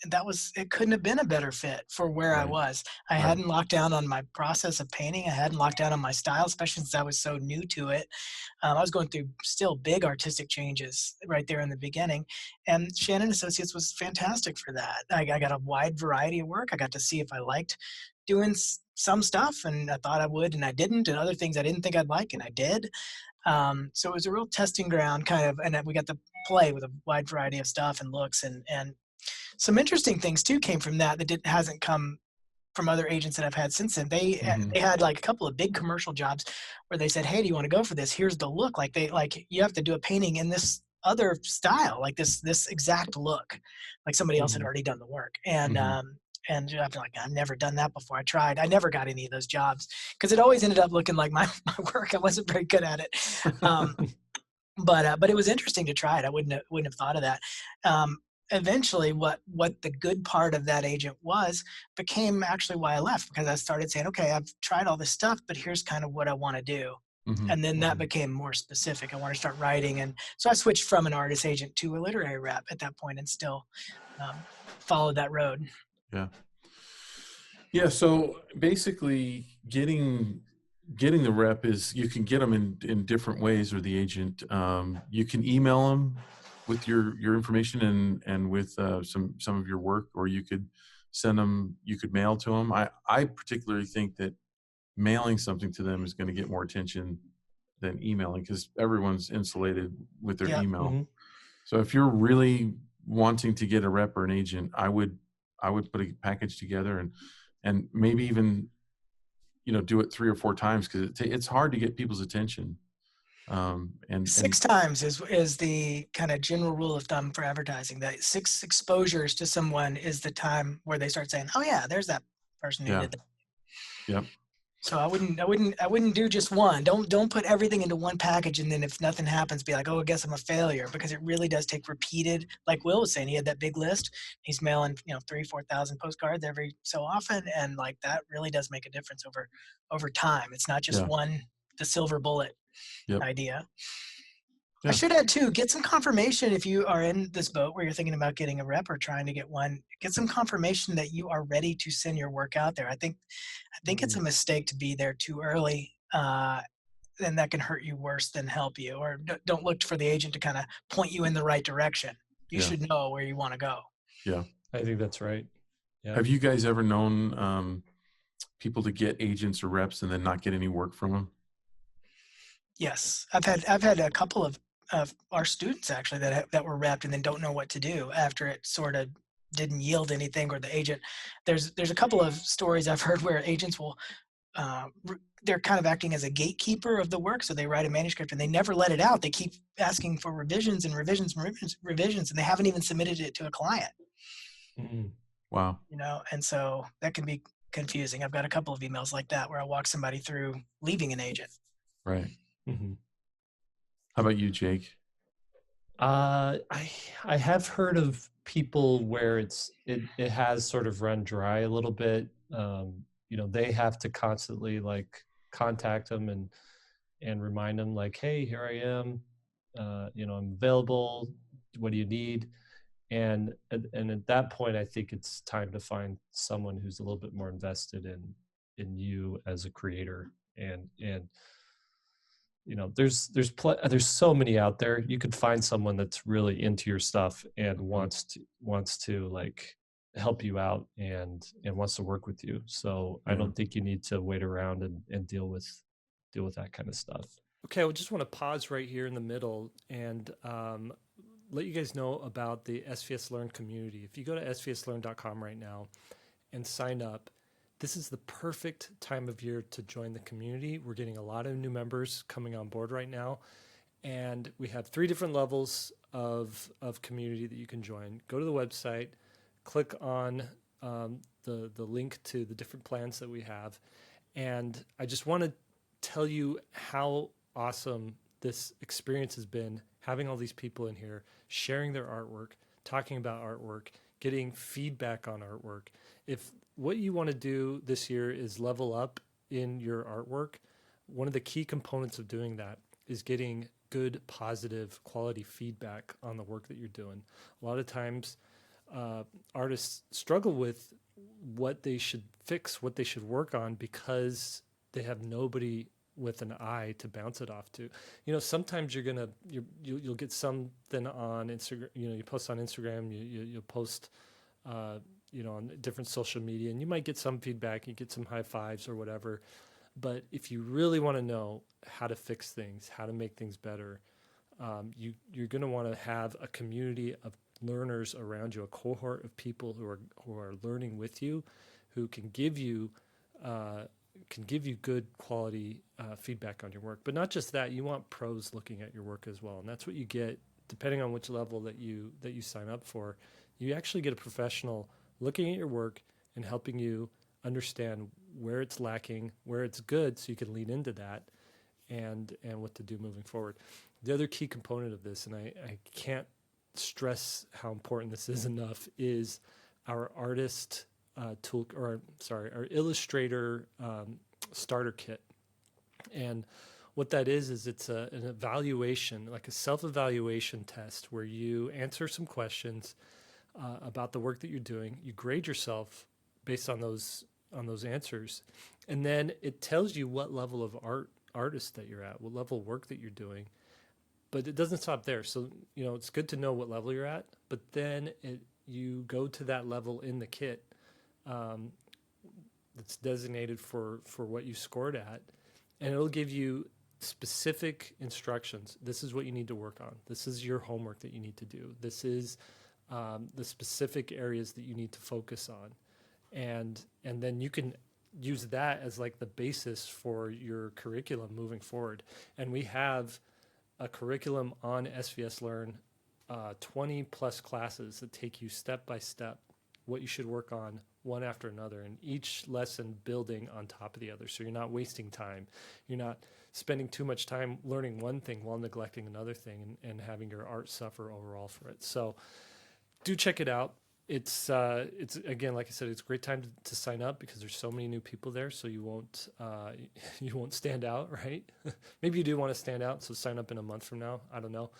Speaker 3: it couldn't have been a better fit for where I was. I hadn't locked down on my process of painting. I hadn't locked down on my style, especially since I was so new to it. I was going through still big artistic changes right there in the beginning. And Shannon Associates was fantastic for that. I got a wide variety of work. I got to see if I liked doing some stuff, and I thought I would, and I didn't, and other things I didn't think I'd like, and I did. So it was a real testing ground kind of, and we got to play with a wide variety of stuff and looks, and some interesting things too came from that hasn't come from other agents that I've had since then. They had like a couple of big commercial jobs where they said, "Hey, do you want to go for this? Here's the look." Like you have to do a painting in this other style, like this exact look, like somebody else had already done the work. And and I'm like, I've never done that before. I never got any of those jobs because it always ended up looking like my work. I wasn't very good at it. But it was interesting to try it. I wouldn't have thought of that. Eventually what the good part of that agent became actually why I left, because I started saying, okay, I've tried all this stuff, but here's kind of what I want to do. And then that became more specific. I want to start writing. And so I switched from an artist agent to a literary rep at that point and still followed that road.
Speaker 4: Yeah. So basically getting the rep is you can get them in different ways, or the agent. You can email them with your information and with some of your work, or you could send them, you could mail to them. I particularly think that mailing something to them is going to get more attention than emailing, because everyone's insulated with their email. So if you're really wanting to get a rep or an agent, I would I would put a package together and maybe even, do it 3 or 4 times, because it's hard to get people's attention. And
Speaker 3: 6 times is the kind of general rule of thumb for advertising. That 6 exposures to someone is the time where they start saying, "Oh yeah, there's that person who
Speaker 4: yeah,
Speaker 3: did that."
Speaker 4: yep,
Speaker 3: So I wouldn't do just one. Don't put everything into one package and then if nothing happens, be like, "Oh, I guess I'm a failure," because it really does take repeated. Like Will was saying, he had that big list. He's mailing 3,000-4,000 postcards every so often, and like that really does make a difference over time. It's not just
Speaker 4: yeah,
Speaker 3: the silver bullet
Speaker 4: yep,
Speaker 3: idea. I
Speaker 4: yeah,
Speaker 3: should add too, get some confirmation if you are in this boat where you're thinking about getting a rep or trying to get one. Get some confirmation that you are ready to send your work out there. I think it's a mistake to be there too early, and that can hurt you worse than help you. Or don't look for the agent to kind of point you in the right direction. You
Speaker 4: yeah,
Speaker 3: should know where you want to go.
Speaker 4: yeah.
Speaker 1: I think that's right. Yeah.
Speaker 4: Have you guys ever known people to get agents or reps and then not get any work from them?
Speaker 3: Yes, I've had a couple of our students actually that were repped and then don't know what to do after it sort of didn't yield anything, or the agent. There's a couple of stories I've heard where agents will they're kind of acting as a gatekeeper of the work, so they write a manuscript and they never let it out. They keep asking for revisions and revisions and revisions, and they haven't even submitted it to a client.
Speaker 1: Mm-hmm.
Speaker 4: Wow.
Speaker 3: And so that can be confusing. I've got a couple of emails like that where I walk somebody through leaving an agent.
Speaker 4: Right.
Speaker 1: Mm-hmm.
Speaker 4: How about you, Jake?
Speaker 1: I have heard of people where it has sort of run dry a little bit. They have to constantly like contact them and remind them like, hey, here I am. I'm available. What do you need? And at that point, I think it's time to find someone who's a little bit more invested in you as a creator. And there's so many out there. You could find someone that's really into your stuff and wants to like help you out and wants to work with you. So I don't think you need to wait around and deal with that kind of stuff. Okay, I just want to pause right here in the middle and let you guys know about the SVSLearn community. If you go to svslearn.com right now and sign up, this is the perfect time of year to join the community. We're getting a lot of new members coming on board right now. And we have 3 different levels of community that you can join. Go to the website, click on the link to the different plans that we have. And I just want to tell you how awesome this experience has been, having all these people in here, sharing their artwork, talking about artwork, getting feedback on artwork. If what you want to do this year is level up in your artwork, one of the key components of doing that is getting good, positive, quality feedback on the work that you're doing. A lot of times, artists struggle with what they should fix, what they should work on, because they have nobody with an eye to bounce it off to. Sometimes you'll get something on Instagram. You post on Instagram, you'll post, on different social media, and you might get some feedback, you get some high fives or whatever. But if you really want to know how to fix things, how to make things better, you're going to want to have a community of learners around you, a cohort of people who are learning with you, who can give you good quality feedback on your work. But not just that, you want pros looking at your work as well, and that's what you get depending on which level that you sign up for. You actually get a professional looking at your work and helping you understand where it's lacking, where it's good, so you can lean into that and what to do moving forward. The other key component of this, and I can't stress how important this is enough, is our artist our illustrator starter kit. And what that is it's an evaluation, like a self-evaluation test, where you answer some questions about the work that you're doing. You grade yourself based on those answers, and then it tells you what level of artist that you're at, what level of work that you're doing. But it doesn't stop there. So it's good to know what level you're at, but then you go to that level in the kit that's designated for what you scored at, and it'll give you specific instructions. This is what you need to work on. This is your homework that you need to do. This is the specific areas that you need to focus on, and then you can use that as like the basis for your curriculum moving forward. And we have a curriculum on SVSLearn, 20 plus classes that take you step by step what you should work on one after another, and each lesson building on top of the other. So you're not wasting time. You're not spending too much time learning one thing while neglecting another thing, and having your art suffer overall for it. So do check it out. It's again, like I said, it's a great time to sign up because there's so many new people there. So you won't stand out, right? Maybe you do want to stand out. So sign up in a month from now. I don't know,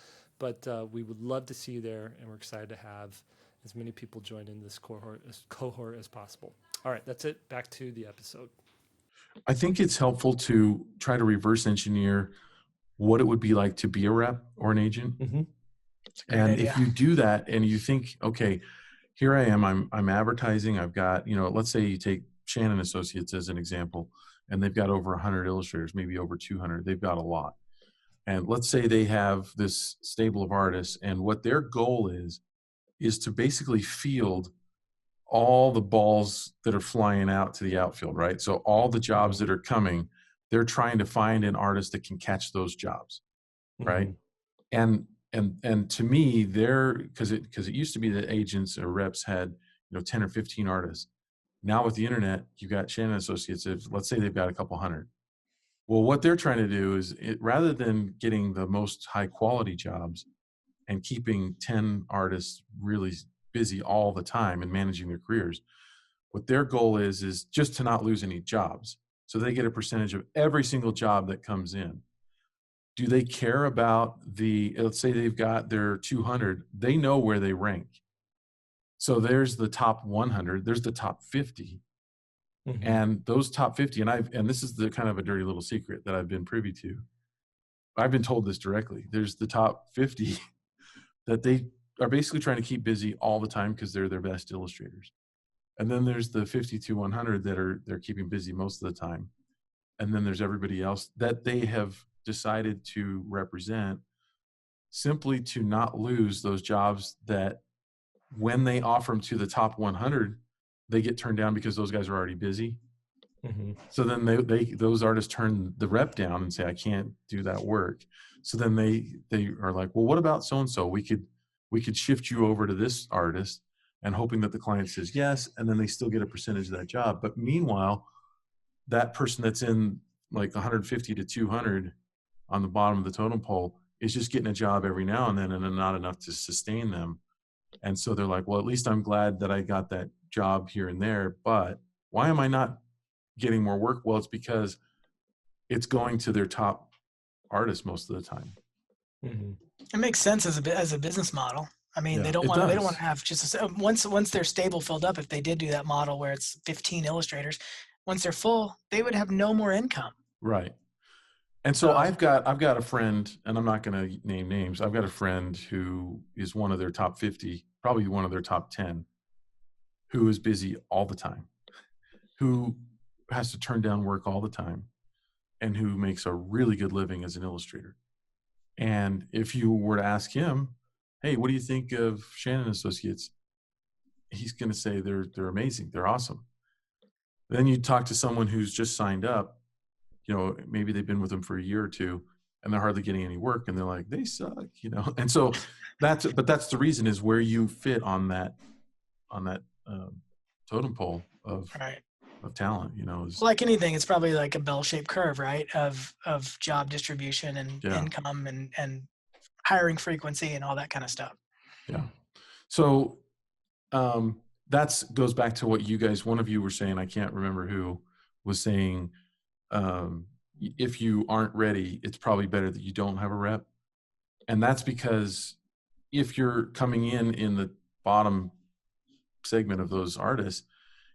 Speaker 1: but we would love to see you there, and we're excited to have as many people join in this cohort as possible. All right, that's it. Back to the episode.
Speaker 4: I think it's helpful to try to reverse engineer what it would be like to be a rep or an agent.
Speaker 1: Mm-hmm.
Speaker 4: And
Speaker 3: idea.
Speaker 4: if you do that and you think, okay, here I am, I'm advertising. I've got, let's say you take Shannon Associates as an example, and they've got over 100 illustrators, maybe over 200. They've got a lot. And let's say they have this stable of artists, and what their goal is to basically field all the balls that are flying out to the outfield, right? So all the jobs that are coming, they're trying to find an artist that can catch those jobs, right?
Speaker 1: Mm-hmm.
Speaker 4: And to me, because it used to be that agents or reps had 10 or 15 artists. Now with the internet, you've got Shannon Associates. Let's say they've got a couple hundred. Well, what they're trying to do is, rather than getting the most high quality jobs and keeping 10 artists really busy all the time and managing their careers, what their goal is just to not lose any jobs. So they get a percentage of every single job that comes in. Do they care about let's say they've got their 200, they know where they rank. So there's the top 100, there's the top 50.
Speaker 1: Mm-hmm.
Speaker 4: And those top 50, and this is the kind of a dirty little secret that I've been privy to. I've been told this directly. There's the top 50 that they are basically trying to keep busy all the time because they're their best illustrators. And then there's the 50 to 100 that they're keeping busy most of the time. And then there's everybody else that they have decided to represent, simply to not lose those jobs that when they offer them to the top 100, they get turned down because those guys are already busy.
Speaker 1: Mm-hmm.
Speaker 4: So then those artists turn the rep down and say, I can't do that work. So then they are like, well, what about so-and-so? We could shift you over to this artist, and hoping that the client says yes, and then they still get a percentage of that job. But meanwhile, that person that's in like 150 to 200 on the bottom of the totem pole is just getting a job every now and then, and not enough to sustain them. And so they're like, well, at least I'm glad that I got that job here and there, but why am I not getting more work? Well, it's because it's going to their top artists most of the time.
Speaker 1: Mm-hmm.
Speaker 3: It makes sense as a business model. I mean,
Speaker 4: Yeah,
Speaker 3: they don't want to have just once their stable filled up. If they did do that model where it's 15 illustrators, once they're full, they would have no more income.
Speaker 4: Right. And so I've got a friend, and I'm not going to name names. I've got a friend who is one of their top 50, probably one of their top 10, who is busy all the time, who has to turn down work all the time, and who makes a really good living as an illustrator. And if you were to ask him, hey, what do you think of Shannon Associates? He's going to say they're amazing. They're awesome. Then you talk to someone who's just signed up, maybe they've been with them for a year or two, and they're hardly getting any work, and they're like, they suck, And so that's the reason is where you fit on that totem pole of talent,
Speaker 3: like anything, it's probably like a bell-shaped curve, right? Of job distribution and income and hiring frequency and all that kind of stuff.
Speaker 4: Yeah. So that goes back to what you guys, one of you were saying, I can't remember who was saying, if you aren't ready, it's probably better that you don't have a rep. And that's because if you're coming in the bottom segment of those artists,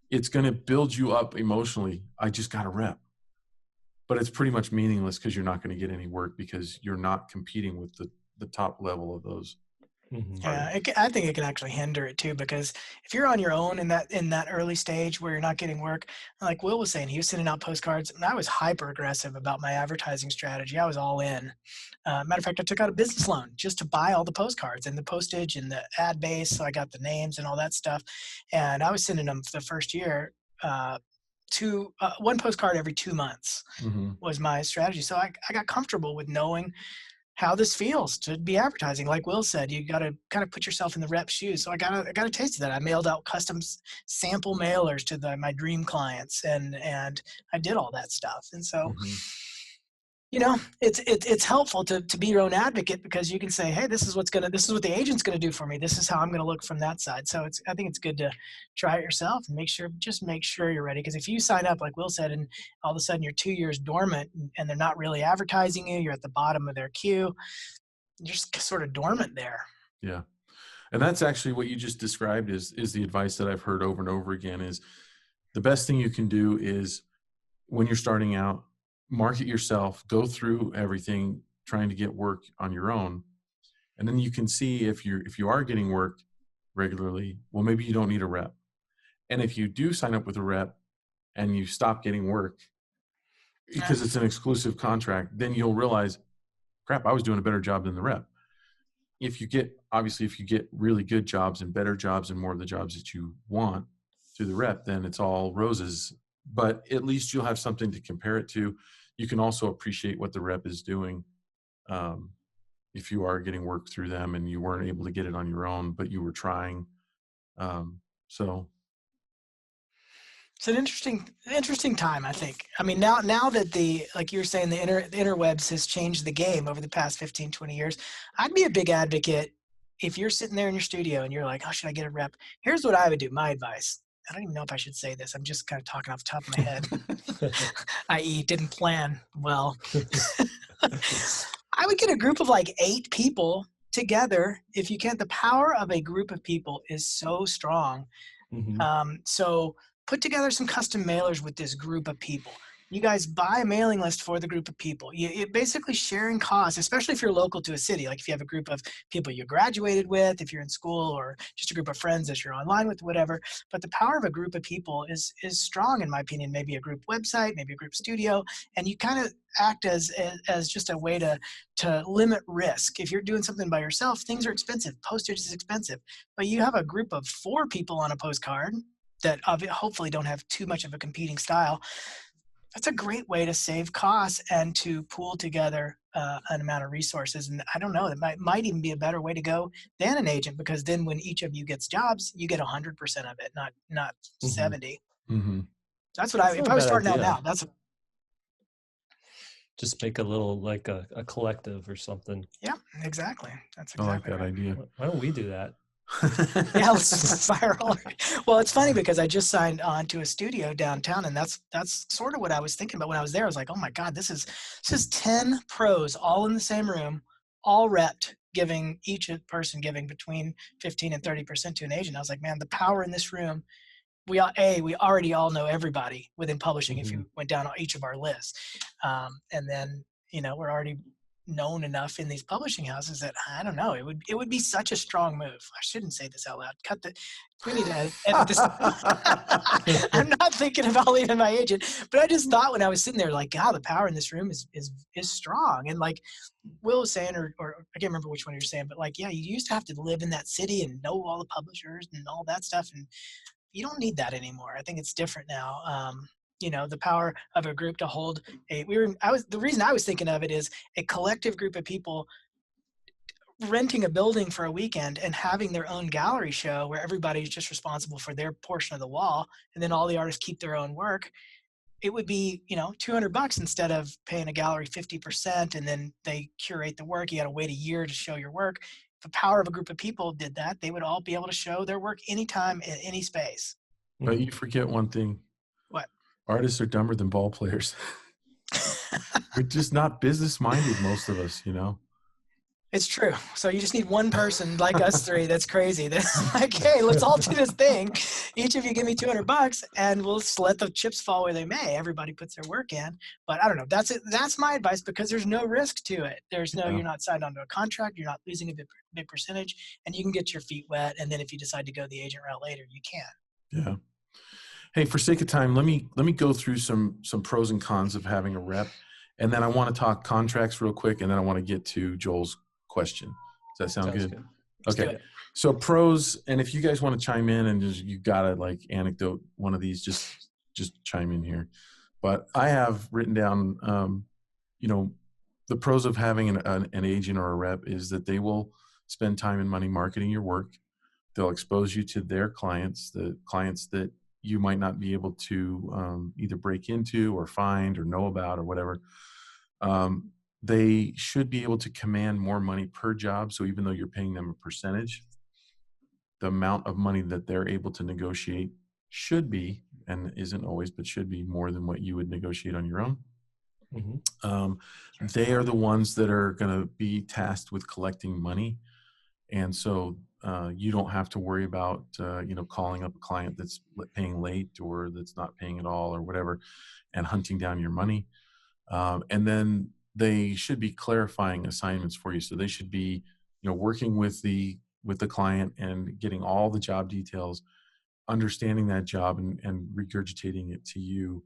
Speaker 4: it's going to build you up emotionally. I just got a rep. But it's pretty much meaningless because you're not going to get any work because you're not competing with the top level of those
Speaker 3: Yeah, I think it can actually hinder it too, because if you're on your own in that early stage where you're not getting work, like Will was saying, he was sending out postcards, and I was hyper aggressive about my advertising strategy. I was all in. Matter of fact, I took out a business loan just to buy all the postcards and the postage and the ad base, so I got the names and all that stuff. And I was sending them for the first year, one postcard every 2 months was my strategy. So I got comfortable with knowing how this feels to be advertising. Like Will said, you got to kind of put yourself in the rep's shoes. So I got a taste of that. I mailed out custom sample mailers to my dream clients, and I did all that stuff. And so, it's helpful to be your own advocate, because you can say, hey, this is what the agent's going to do for me. This is how I'm going to look from that side. So I think it's good to try it yourself and make sure you're ready. Because if you sign up, like Will said, and all of a sudden you're 2 years dormant and they're not really advertising you, you're at the bottom of their queue, you're just sort of dormant there.
Speaker 4: Yeah. And that's actually what you just described is the advice that I've heard over and over again. Is the best thing you can do is, when you're starting out, market yourself, go through everything, trying to get work on your own. And then you can see if you are getting work regularly, well, maybe you don't need a rep. And if you do sign up with a rep and you stop getting work because it's an exclusive contract, then you'll realize, crap, I was doing a better job than the rep. If you get really good jobs and better jobs and more of the jobs that you want through the rep, then it's all roses. But at least you'll have something to compare it to. You can also appreciate what the rep is doing. If you are getting work through them and you weren't able to get it on your own, but you were trying. So
Speaker 3: it's an interesting time, I think. I mean, now that like you were saying, the interwebs has changed the game over the past 15, 20 years. I'd be a big advocate if you're sitting there in your studio and you're like, oh, should I get a rep? Here's what I would do. My advice. I don't even know if I should say this. I'm just kind of talking off the top of my head, i.e. didn't plan well. I would get a group of like 8 people together. If you can, the power of a group of people is so strong. So put together some custom mailers with this group of people. You guys buy a mailing list for the group of people. You're basically sharing costs, especially if you're local to a city. Like if you have a group of people you graduated with, if you're in school, or just a group of friends that you're online with, whatever. But the power of a group of people is strong, in my opinion. Maybe a group website, maybe a group studio, and you kind of act as just a way to limit risk. If you're doing something by yourself, things are expensive. Postage is expensive. But you have a group of 4 people on a postcard that hopefully don't have too much of a competing style. That's a great way to save costs and to pool together an amount of resources. And I don't know, that might even be a better way to go than an agent, because then when each of you gets jobs, you get 100% of it, not 70. That's what if I was starting out now, that's
Speaker 1: just make a little, like a collective or something.
Speaker 3: Yeah, exactly. That's
Speaker 4: I like
Speaker 3: exactly
Speaker 4: that
Speaker 3: right.
Speaker 4: idea.
Speaker 1: Why don't we do that?
Speaker 3: Yeah, let's fire all. Well, it's funny because I just signed on to a studio downtown, and that's sort of what I was thinking about when I was there. I was like, oh my God, this is 10 pros all in the same room, all repped, giving each person giving between 15 and 30% to an agent. I was like, man, the power in this room. We already all know everybody within publishing if you went down on each of our lists, and then we're already known enough in these publishing houses that I don't know, it would be such a strong move. I shouldn't say this out loud. We need to edit this. I'm not thinking about leaving my agent, but I just thought when I was sitting there, like, God, the power in this room is strong. And like Will was saying, or I can't remember which one you were saying, but like, yeah, you used to have to live in that city and know all the publishers and all that stuff, and you don't need that anymore. I think it's different now. The power of a group to hold the reason I was thinking of it is a collective group of people renting a building for a weekend and having their own gallery show where everybody's just responsible for their portion of the wall, and then all the artists keep their own work. It would be, $200 instead of paying a gallery 50%, and then they curate the work. You got to wait a year to show your work. If the power of a group of people did that, they would all be able to show their work anytime in any space.
Speaker 4: But you forget one thing.
Speaker 3: What?
Speaker 4: Artists are dumber than ball players. We're just not business minded, most of us,
Speaker 3: It's true. So you just need one person like us three that's crazy. That's like, hey, let's all do this thing. Each of you give me $200 and we'll just let the chips fall where they may. Everybody puts their work in. But I don't know. That's it. That's my advice, because there's no risk to it. There's no, you're not signed onto a contract. You're not losing a big percentage, and you can get your feet wet. And then if you decide to go the agent route later, you can.
Speaker 4: Yeah. Hey, for sake of time, let me go through some pros and cons of having a rep, and then I want to talk contracts real quick, and then I want to get to Joel's question. Does that sound good? Okay. So pros, and if you guys want to chime in and just, you gotta like anecdote one of these, just chime in here. But I have written down, the pros of having an agent or a rep is that they will spend time and money marketing your work. They'll expose you to their clients, the clients that you might not be able to either break into or find or know about or whatever. They should be able to command more money per job. So even though you're paying them a percentage, the amount of money that they're able to negotiate should be, and isn't always, but should be more than what you would negotiate on your own. Mm-hmm. They are the ones that are going to be tasked with collecting money. And so you don't have to worry about, calling up a client that's paying late or that's not paying at all or whatever, and hunting down your money. And then they should be clarifying assignments for you. So they should be, working with the client and getting all the job details, understanding that job and regurgitating it to you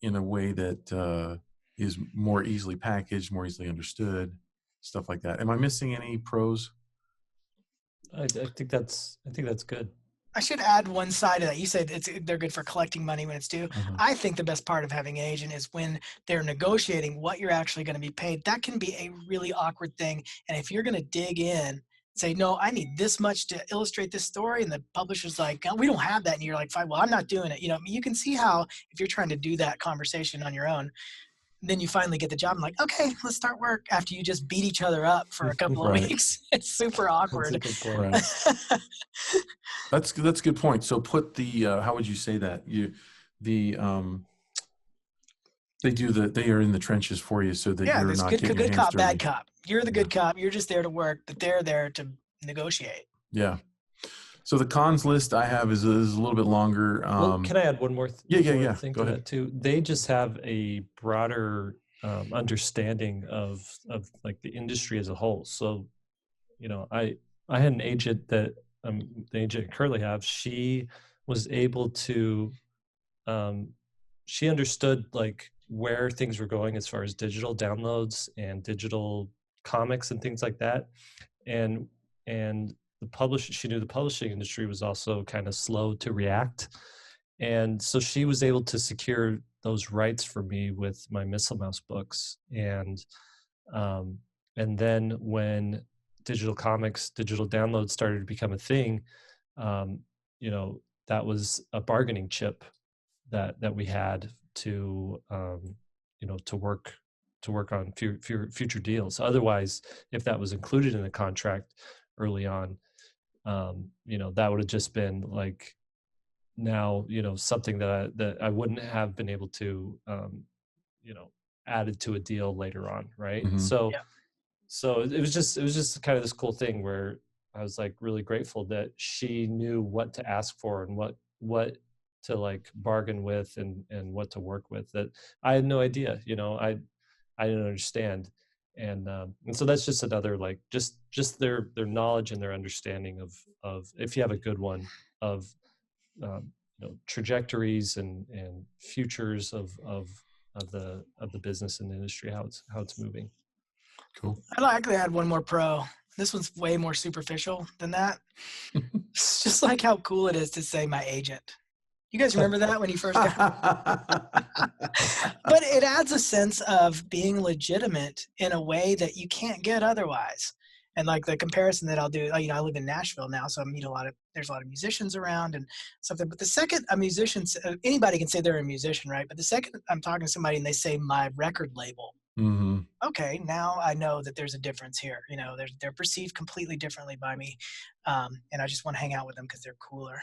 Speaker 4: in a way that is more easily packaged, more easily understood, stuff like that. Am I missing any pros?
Speaker 1: I think that's good.
Speaker 3: I should add one side of that. You said they're good for collecting money when it's due. Mm-hmm. I think the best part of having an agent is when they're negotiating what you're actually going to be paid. That can be a really awkward thing. And if you're going to dig in, say, no, I need this much to illustrate this story, and the publisher's like, oh, we don't have that. And you're like, fine, well, I'm not doing it. You can see how if you're trying to do that conversation on your own, then you finally get the job. I'm like, okay, let's start work, after you just beat each other up for a couple of weeks. It's super awkward.
Speaker 1: That's a good point.
Speaker 4: That's a good point. So put the, how would you say that? They are in the trenches for you so that you're not getting your hands
Speaker 3: good cop,
Speaker 4: dirty.
Speaker 3: bad cop. You're the good cop. You're just there to work, but they're there to negotiate.
Speaker 4: Yeah. So the cons list I have is a little bit longer.
Speaker 1: Can I add one more thing
Speaker 4: Go ahead.
Speaker 1: that too? They just have a broader understanding of like the industry as a whole. So, I had an agent that the agent I currently have. She was able to, she understood like where things were going as far as digital downloads and digital comics and things like that, and she knew the publishing industry was also kind of slow to react. And so she was able to secure those rights for me with my Missile Mouse books. And then when digital comics, digital downloads started to become a thing, that was a bargaining chip that we had to work on future deals. Otherwise, if that was included in the contract early on, that would have just been like now, something that I wouldn't have been able to, added to a deal later on. Right. Mm-hmm. So it was just kind of this cool thing where I was like really grateful that she knew what to ask for and what to like bargain with and what to work with that I had no idea, I didn't understand. And so that's just another, like, just their knowledge and their understanding of if you have a good one of, trajectories and futures of the business and the industry, how it's moving.
Speaker 4: Cool.
Speaker 3: I'd like to add one more pro. This one's way more superficial than that. It's just like how cool it is to say my agent. You guys remember that when you first got But it adds a sense of being legitimate in a way that you can't get otherwise. And like the comparison that I'll do, I live in Nashville now, so I meet there's a lot of musicians around and something. But the second a musician, anybody can say they're a musician, right? But the second I'm talking to somebody and they say my record label, mm-hmm. Okay, now I know that there's a difference here. They're perceived completely differently by me. And I just want to hang out with them because they're cooler.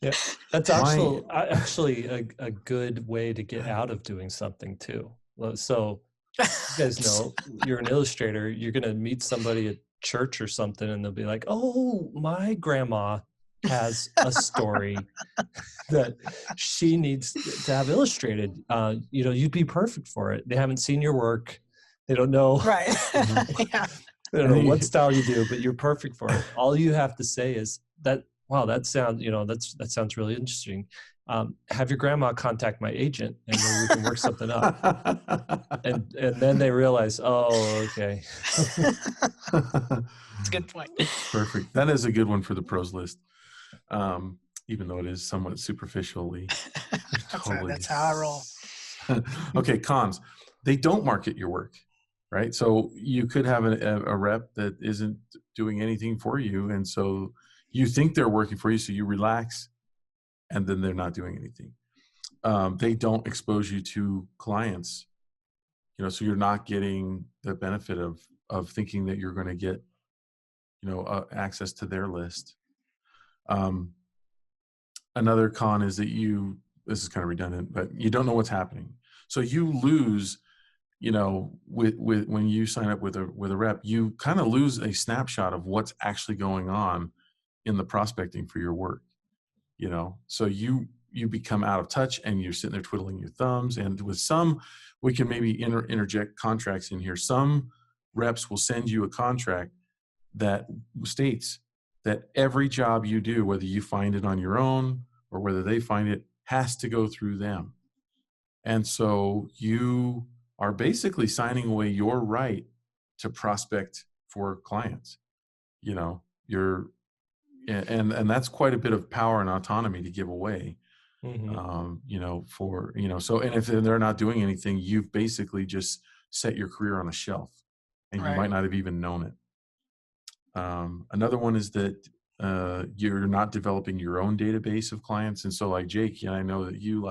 Speaker 1: Yeah, that's actually a good way to get out of doing something too. So You guys know, you're an illustrator, you're going to meet somebody at church or something, and they'll be like, oh, my grandma has a story that she needs to have illustrated. You'd be perfect for it. They haven't seen your work. They don't know.
Speaker 3: Right.
Speaker 1: Mm-hmm.
Speaker 3: Yeah.
Speaker 1: They don't know what style you do, but you're perfect for it. All you have to say is that, wow, that sounds really interesting. Have your grandma contact my agent, and maybe we can work something up. And then they realize, oh, okay.
Speaker 3: That's a good point.
Speaker 4: Perfect. That is a good one for the pros list. Even though it is somewhat superficially.
Speaker 3: That's how I roll.
Speaker 4: Okay, cons. They don't market your work, right? So you could have a rep that isn't doing anything for you, and so you think they're working for you, so you relax, and then they're not doing anything. They don't expose you to clients, so you're not getting the benefit of thinking that you're going to get, access to their list. Another con is that this is kind of redundant, but you don't know what's happening. So you lose, with when you sign up with a rep, you kind of lose a snapshot of what's actually going on in the prospecting for your work. So you become out of touch, and you're sitting there twiddling your thumbs. And with some, we can maybe interject contracts in here. Some reps will send you a contract that states that every job you do, whether you find it on your own or whether they find it, has to go through them. And so you are basically signing away your right to prospect for clients. And that's quite a bit of power and autonomy to give away. Mm-hmm. So, and if they're not doing anything, you've basically just set your career on a shelf, and you might not have even known it. Another one is that you're not developing your own database of clients. And so, like Jake, I know that you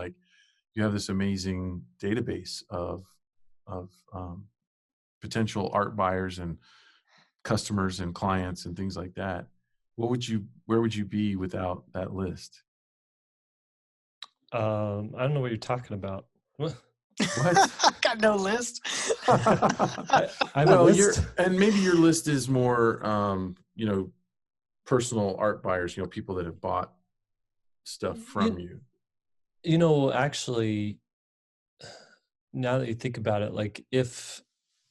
Speaker 4: have this amazing database of potential art buyers and customers and clients and things like that. Where would you be without that list?
Speaker 1: I don't know what you're talking about. What?
Speaker 3: Got no list.
Speaker 1: I have a list.
Speaker 4: And maybe your list is more, personal art buyers, people that have bought stuff from you.
Speaker 1: Actually, now that you think about it, like if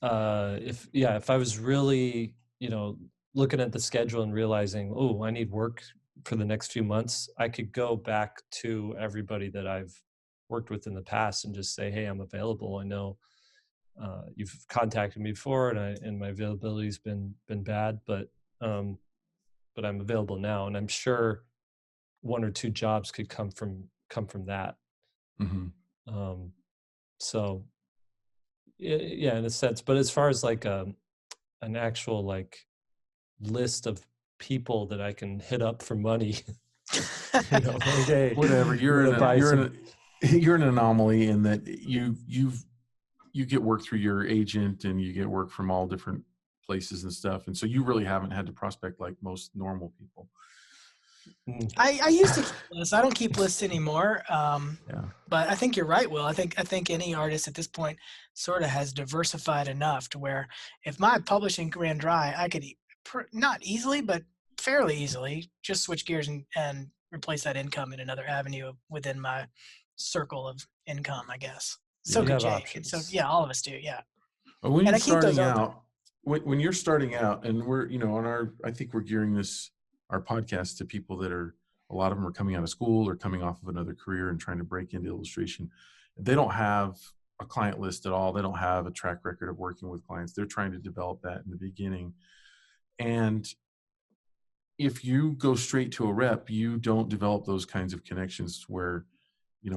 Speaker 1: I was really, looking at the schedule and realizing, oh, I need work for the next few months, I could go back to everybody that I've worked with in the past and just say, hey, I'm available. I know you've contacted me before, and my availability's been bad, but I'm available now, and I'm sure one or two jobs could come from that. Mm-hmm. So yeah, in a sense. But as far as like an actual like list of people that I can hit up for money, like, hey,
Speaker 4: whatever, you're an anomaly in that you get work through your agent, and you get work from all different places and stuff, and so you really haven't had to prospect like most normal people.
Speaker 3: I used to keep lists. I don't keep lists anymore. But I think you're right, Will. I think any artist at this point sort of has diversified enough to where if my publishing ran dry, I could not easily, but fairly easily just switch gears and replace that income in another avenue within my circle of income, I guess. So could Jake. And so, yeah, all of us do. Yeah.
Speaker 4: But when you're starting out, when you're starting out, and we're, I think we're gearing our podcast to people that a lot of them are coming out of school or coming off of another career and trying to break into illustration. They don't have a client list at all. They don't have a track record of working with clients. They're trying to develop that in the beginning. And if you go straight to a rep, you don't develop those kinds of connections where,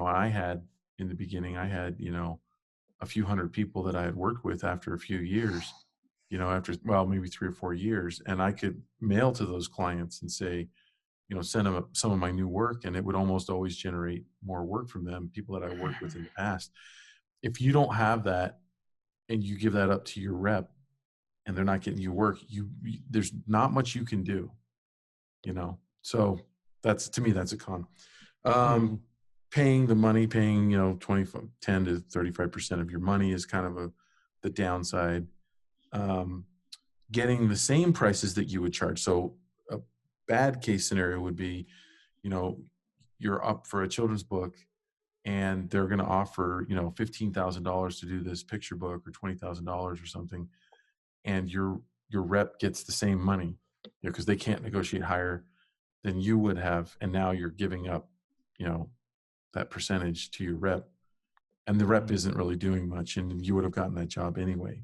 Speaker 4: I had in the beginning, I had, a few hundred people that I had worked with after a few years, maybe 3 or 4 years. And I could mail to those clients and say, send them some of my new work, and it would almost always generate more work from them, people that I worked with in the past. If you don't have that and you give that up to your rep and they're not getting you work, there's not much you can do, so to me, that's a con. Paying the money, 10 to 35% of your money is kind of the downside. Getting the same prices that you would charge. So a bad case scenario would be, you're up for a children's book and they're going to offer, $15,000 to do this picture book or $20,000 or something. And your rep gets the same money, because they can't negotiate higher than you would have. And now you're giving up, that percentage to your rep, and the rep isn't really doing much, and you would have gotten that job anyway.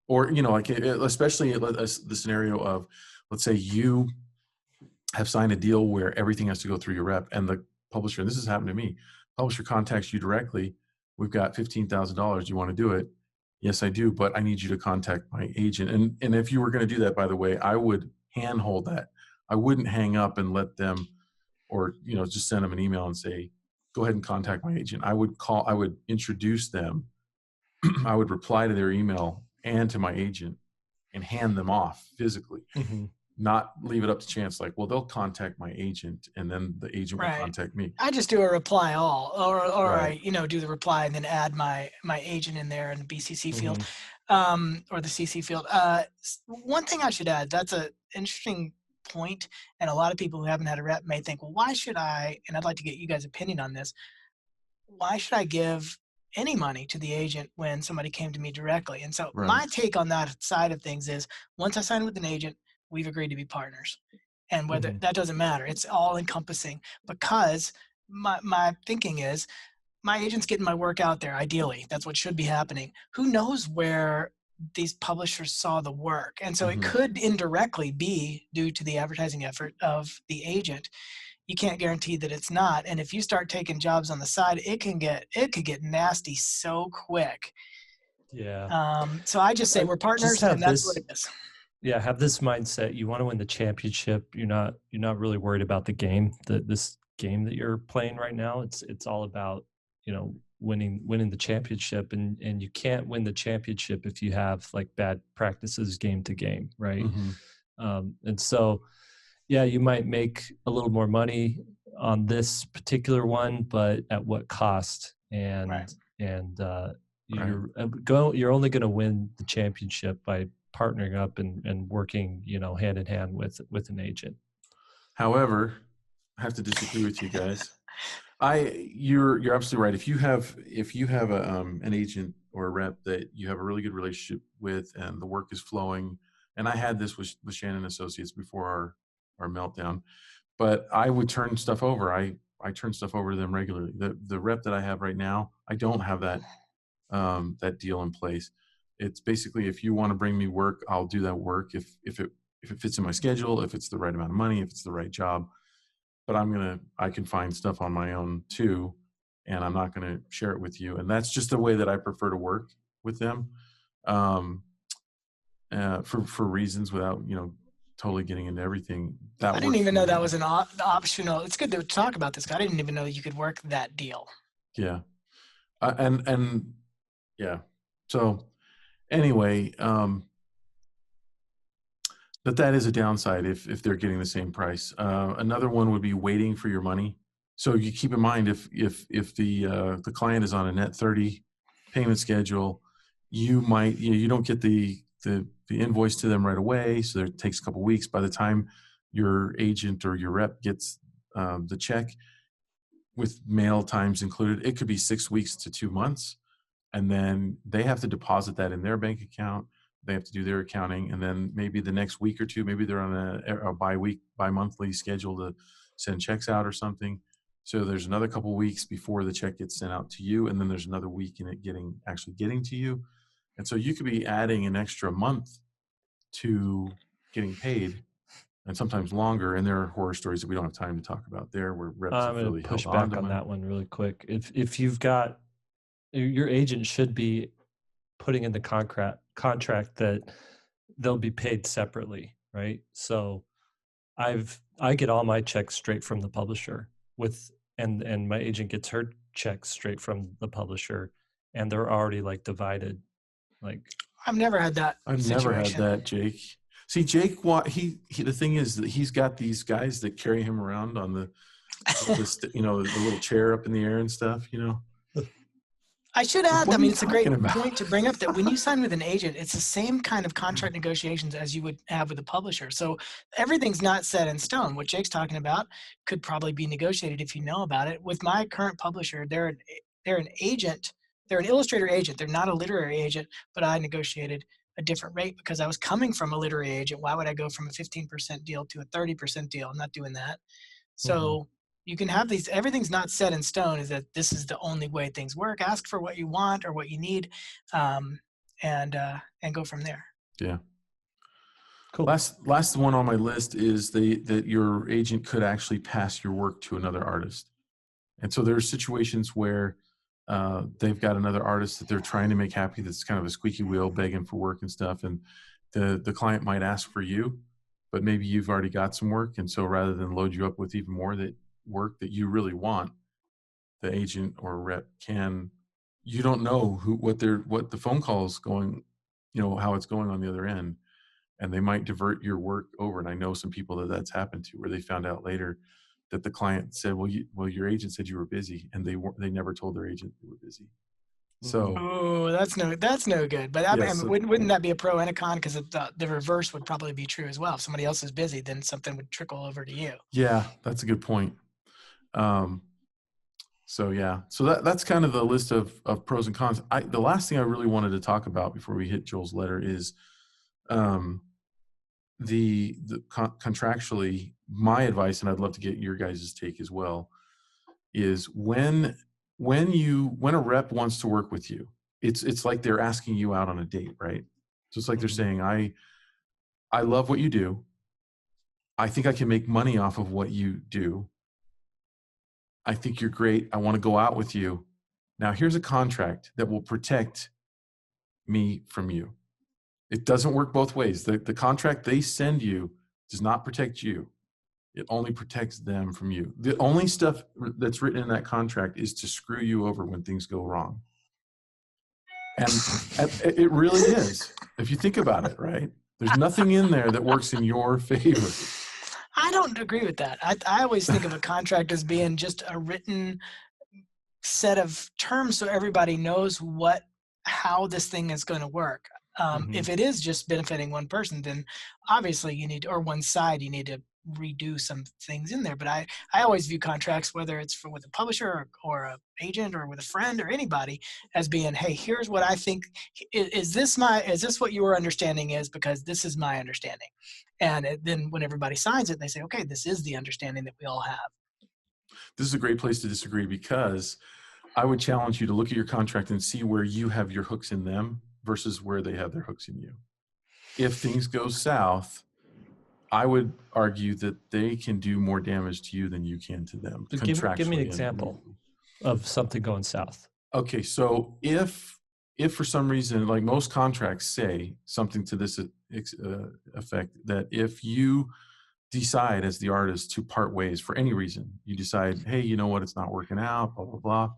Speaker 4: Or, especially the scenario of, let's say you have signed a deal where everything has to go through your rep, and the publisher, and this has happened to me, publisher contacts you directly. We've got $15,000. You want to do it? Yes, I do, but I need you to contact my agent. And if you were going to do that, by the way, I would handhold that. I wouldn't hang up and let them, or, just send them an email and say, go ahead and contact my agent. I would introduce them. I would reply to their email and to my agent and hand them off physically, not leave it up to chance. Like, well, they'll contact my agent and then the agent will contact me.
Speaker 3: I just do a reply all, or
Speaker 4: Right.
Speaker 3: I, do the reply and then add my agent in there in the BCC field, or the CC field. One thing I should add, that's an interesting point. And a lot of people who haven't had a rep may think, well, why should I, and I'd like to get you guys' opinion on this. Why should I give any money to the agent when somebody came to me directly? And so my take on that side of things is, once I sign with an agent, we've agreed to be partners. And whether that doesn't matter, it's all encompassing, because my thinking is, my agent's getting my work out there. Ideally, that's what should be happening. Who knows where these publishers saw the work? And so it could indirectly be due to the advertising effort of the agent. You can't guarantee that it's not. And if you start taking jobs on the side, it could get nasty so quick.
Speaker 1: Yeah.
Speaker 3: So I just say we're partners, and that's what it is.
Speaker 1: Yeah, have this mindset. You want to win the championship. You're not really worried about the game, this game that you're playing right now. It's all about, winning the championship, and you can't win the championship if you have like bad practices game to game, right? And so, yeah, you might make a little more money on this particular one, but at what cost? And you're only going to win the championship by partnering up and working, hand in hand with an agent.
Speaker 4: However, I have to disagree with you guys. You're absolutely right. If you have an agent or a rep that you have a really good relationship with, and the work is flowing, and I had this with Shannon Associates before our meltdown, but I would turn stuff over. I turn stuff over to them regularly. The rep that I have right now, I don't have that deal in place. It's basically, if you want to bring me work, I'll do that work if it fits in my schedule, if it's the right amount of money, if it's the right job. But I can find stuff on my own too, and I'm not going to share it with you. And that's just the way that I prefer to work with them, for reasons, without, totally getting into everything.
Speaker 3: I didn't even know that was an optional. It's good to talk about this. I didn't even know you could work that deal.
Speaker 4: Yeah. And yeah. So anyway, but that is a downside if they're getting the same price. Another one would be waiting for your money. So you keep in mind, if the client is on a net 30 payment schedule, you don't get the invoice to them right away. So it takes a couple of weeks. By the time your agent or your rep gets the check, with mail times included, it could be 6 weeks to 2 months. And then they have to deposit that in their bank account. They have to do their accounting. And then maybe the next week or two, maybe they're on a bi-monthly schedule to send checks out or something. So there's another couple of weeks before the check gets sent out to you. And then there's another week in it actually getting to you. And so you could be adding an extra month to getting paid, and sometimes longer. And there are horror stories that we don't have time to talk about there, where reps have really
Speaker 1: push
Speaker 4: held
Speaker 1: back on that one really quick. If you've got, your agent should be putting in the contract that they'll be paid separately, right? So I get all my checks straight from the publisher, and my agent gets her checks straight from the publisher, and they're already like divided. Like,
Speaker 3: I've never had that.
Speaker 4: Never had that, Jake. See, Jake, the thing is that he's got these guys that carry him around on the little chair up in the air and stuff,
Speaker 3: I should add,
Speaker 4: What
Speaker 3: I
Speaker 4: are
Speaker 3: mean,
Speaker 4: you
Speaker 3: it's a great
Speaker 4: talking about?
Speaker 3: point to bring up that when you sign with an agent, it's the same kind of contract negotiations as you would have with a publisher. So everything's not set in stone. What Jake's talking about could probably be negotiated if you know about it. With my current publisher, they're an agent. They're an illustrator agent. They're not a literary agent, but I negotiated a different rate because I was coming from a literary agent. Why would I go from a 15% deal to a 30% deal? I'm not doing that. So you can have these, everything's not set in stone, is that this is the only way things work. Ask for what you want or what you need, and go from there.
Speaker 4: Yeah.
Speaker 1: Cool.
Speaker 4: Last one on my list is that your agent could actually pass your work to another artist. And so there are situations where they've got another artist that they're trying to make happy that's kind of a squeaky wheel begging for work and stuff. And the client might ask for you, but maybe you've already got some work. And so rather than load you up with even more work that you really want, the agent or rep you don't know what the phone call is going, how it's going on the other end. And they might divert your work over. And I know some people that's happened to, where they found out later that the client said, well, your agent said you were busy, and they never told their agent they were busy. So,
Speaker 3: that's no good. But
Speaker 4: yeah,
Speaker 3: I mean, wouldn't that be a pro and a con? Because the reverse would probably be true as well. If somebody else is busy, then something would trickle over to you.
Speaker 4: Yeah, that's a good point. So that's kind of the list of pros and cons. The last thing I really wanted to talk about before we hit Joel's letter is the contractually, my advice, and I'd love to get your guys' take as well, is when a rep wants to work with you, it's like they're asking you out on a date, right? So it's like they're saying, I love what you do. I think I can make money off of what you do. I think you're great. I want to go out with you. Now here's a contract that will protect me from you. It doesn't work both ways. The contract they send you does not protect you. It only protects them from you. The only stuff that's written in that contract is to screw you over when things go wrong. And it really is. If you think about it, right? There's nothing in there that works in your favor.
Speaker 3: I don't agree with that. I always think of a contract as being just a written set of terms so everybody knows how this thing is going to work. If it is just benefiting one person, then obviously or one side, you need to redo some things in there. But I always view contracts, whether it's with a publisher or an agent or with a friend or anybody, as being, hey, here's what I think. Is this what your understanding is? Because this is my understanding. And then when everybody signs it, they say, okay, this is the understanding that we all have.
Speaker 4: This is a great place to disagree, because I would challenge you to look at your contract and see where you have your hooks in them versus where they have their hooks in you. If things go south, I would argue that they can do more damage to you than you can to them.
Speaker 1: Give me an example of something going south.
Speaker 4: Okay, so if for some reason, like most contracts say something to this effect, that if you decide as the artist to part ways for any reason, you decide, hey, you know what, it's not working out, blah, blah, blah.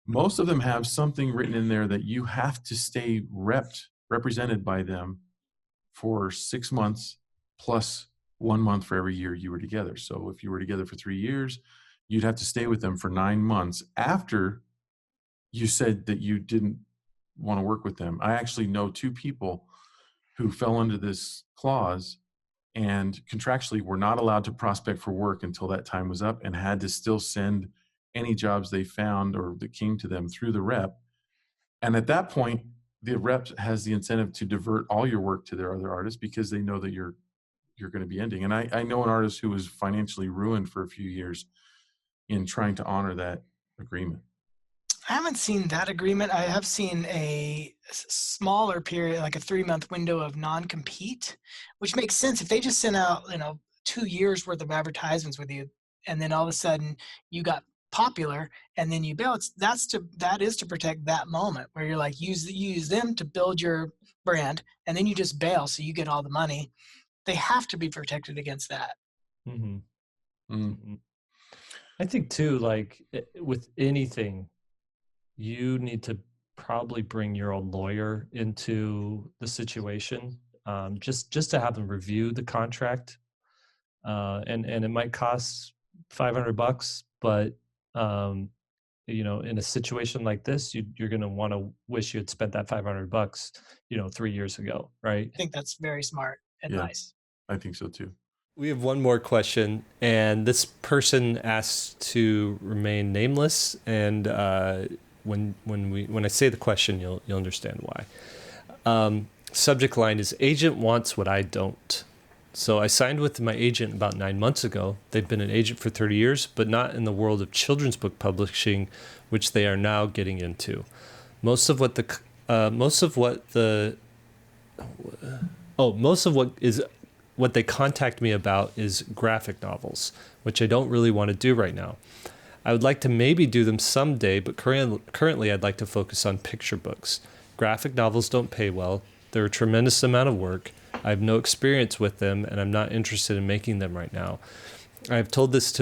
Speaker 4: Most of them have something written in there that you have to stay represented by them for 6 months plus 1 month for every year you were together. So if you were together for 3 years, you'd have to stay with them for 9 months after you said that you didn't want to work with them. I actually know 2 people who fell under this clause and contractually were not allowed to prospect for work until that time was up, and had to still send any jobs they found or that came to them through the rep. And at that point, the rep has the incentive to divert all your work to their other artists, because they know that you're going to be ending. And I know an artist who was financially ruined for a few years in trying to honor that agreement.
Speaker 3: I haven't seen that agreement. I have seen a smaller period, like a 3-month window of non-compete, which makes sense. If they just sent out, 2 years worth of advertisements with you, and then all of a sudden you got popular and then you bail, that is to protect that moment where you're like, use them to build your brand, and then you just bail so you get all the money. They have to be protected against that.
Speaker 1: I think too, like with anything, you need to probably bring your own lawyer into the situation, just to have them review the contract, and it might cost $500, but in a situation like this, you're going to want to wish you had spent that $500, 3 years ago, right?
Speaker 3: I think that's very smart advice.
Speaker 4: I think so too.
Speaker 1: We have one more question, and this person asks to remain nameless. And when I say the question, you'll understand why. Subject line is, agent wants what I don't. So I signed with my agent about 9 months ago. They've been an agent for 30 years, but not in the world of children's book publishing, which they are now getting into. Most of what they contact me about is graphic novels, which I don't really want to do right now. I would like to maybe do them someday, but currently I'd like to focus on picture books. Graphic novels don't pay well. They're a tremendous amount of work. I have no experience with them, and I'm not interested in making them right now. I have told this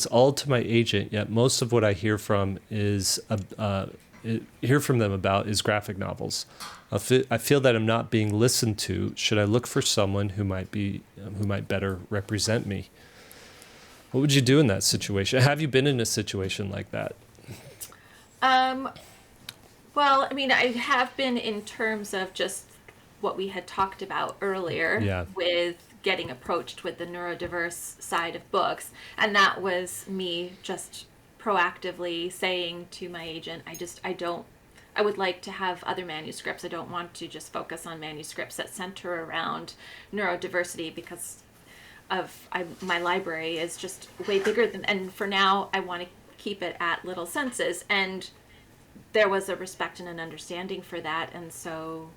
Speaker 1: all to my agent, yet most of what I hear from them about is graphic novels. I feel that I'm not being listened to. Should I look for someone who might better represent me? What would you do in that situation? Have you been in a situation like that?
Speaker 5: Well, I mean, I have been in terms of just what we had talked about earlier with getting approached with the neurodiverse side of books. And that was me just proactively saying to my agent, I would like to have other manuscripts. I don't want to just focus on manuscripts that center around neurodiversity, because my library is just way bigger and for now I want to keep it at Little Senses. And there was a respect and an understanding for that. And so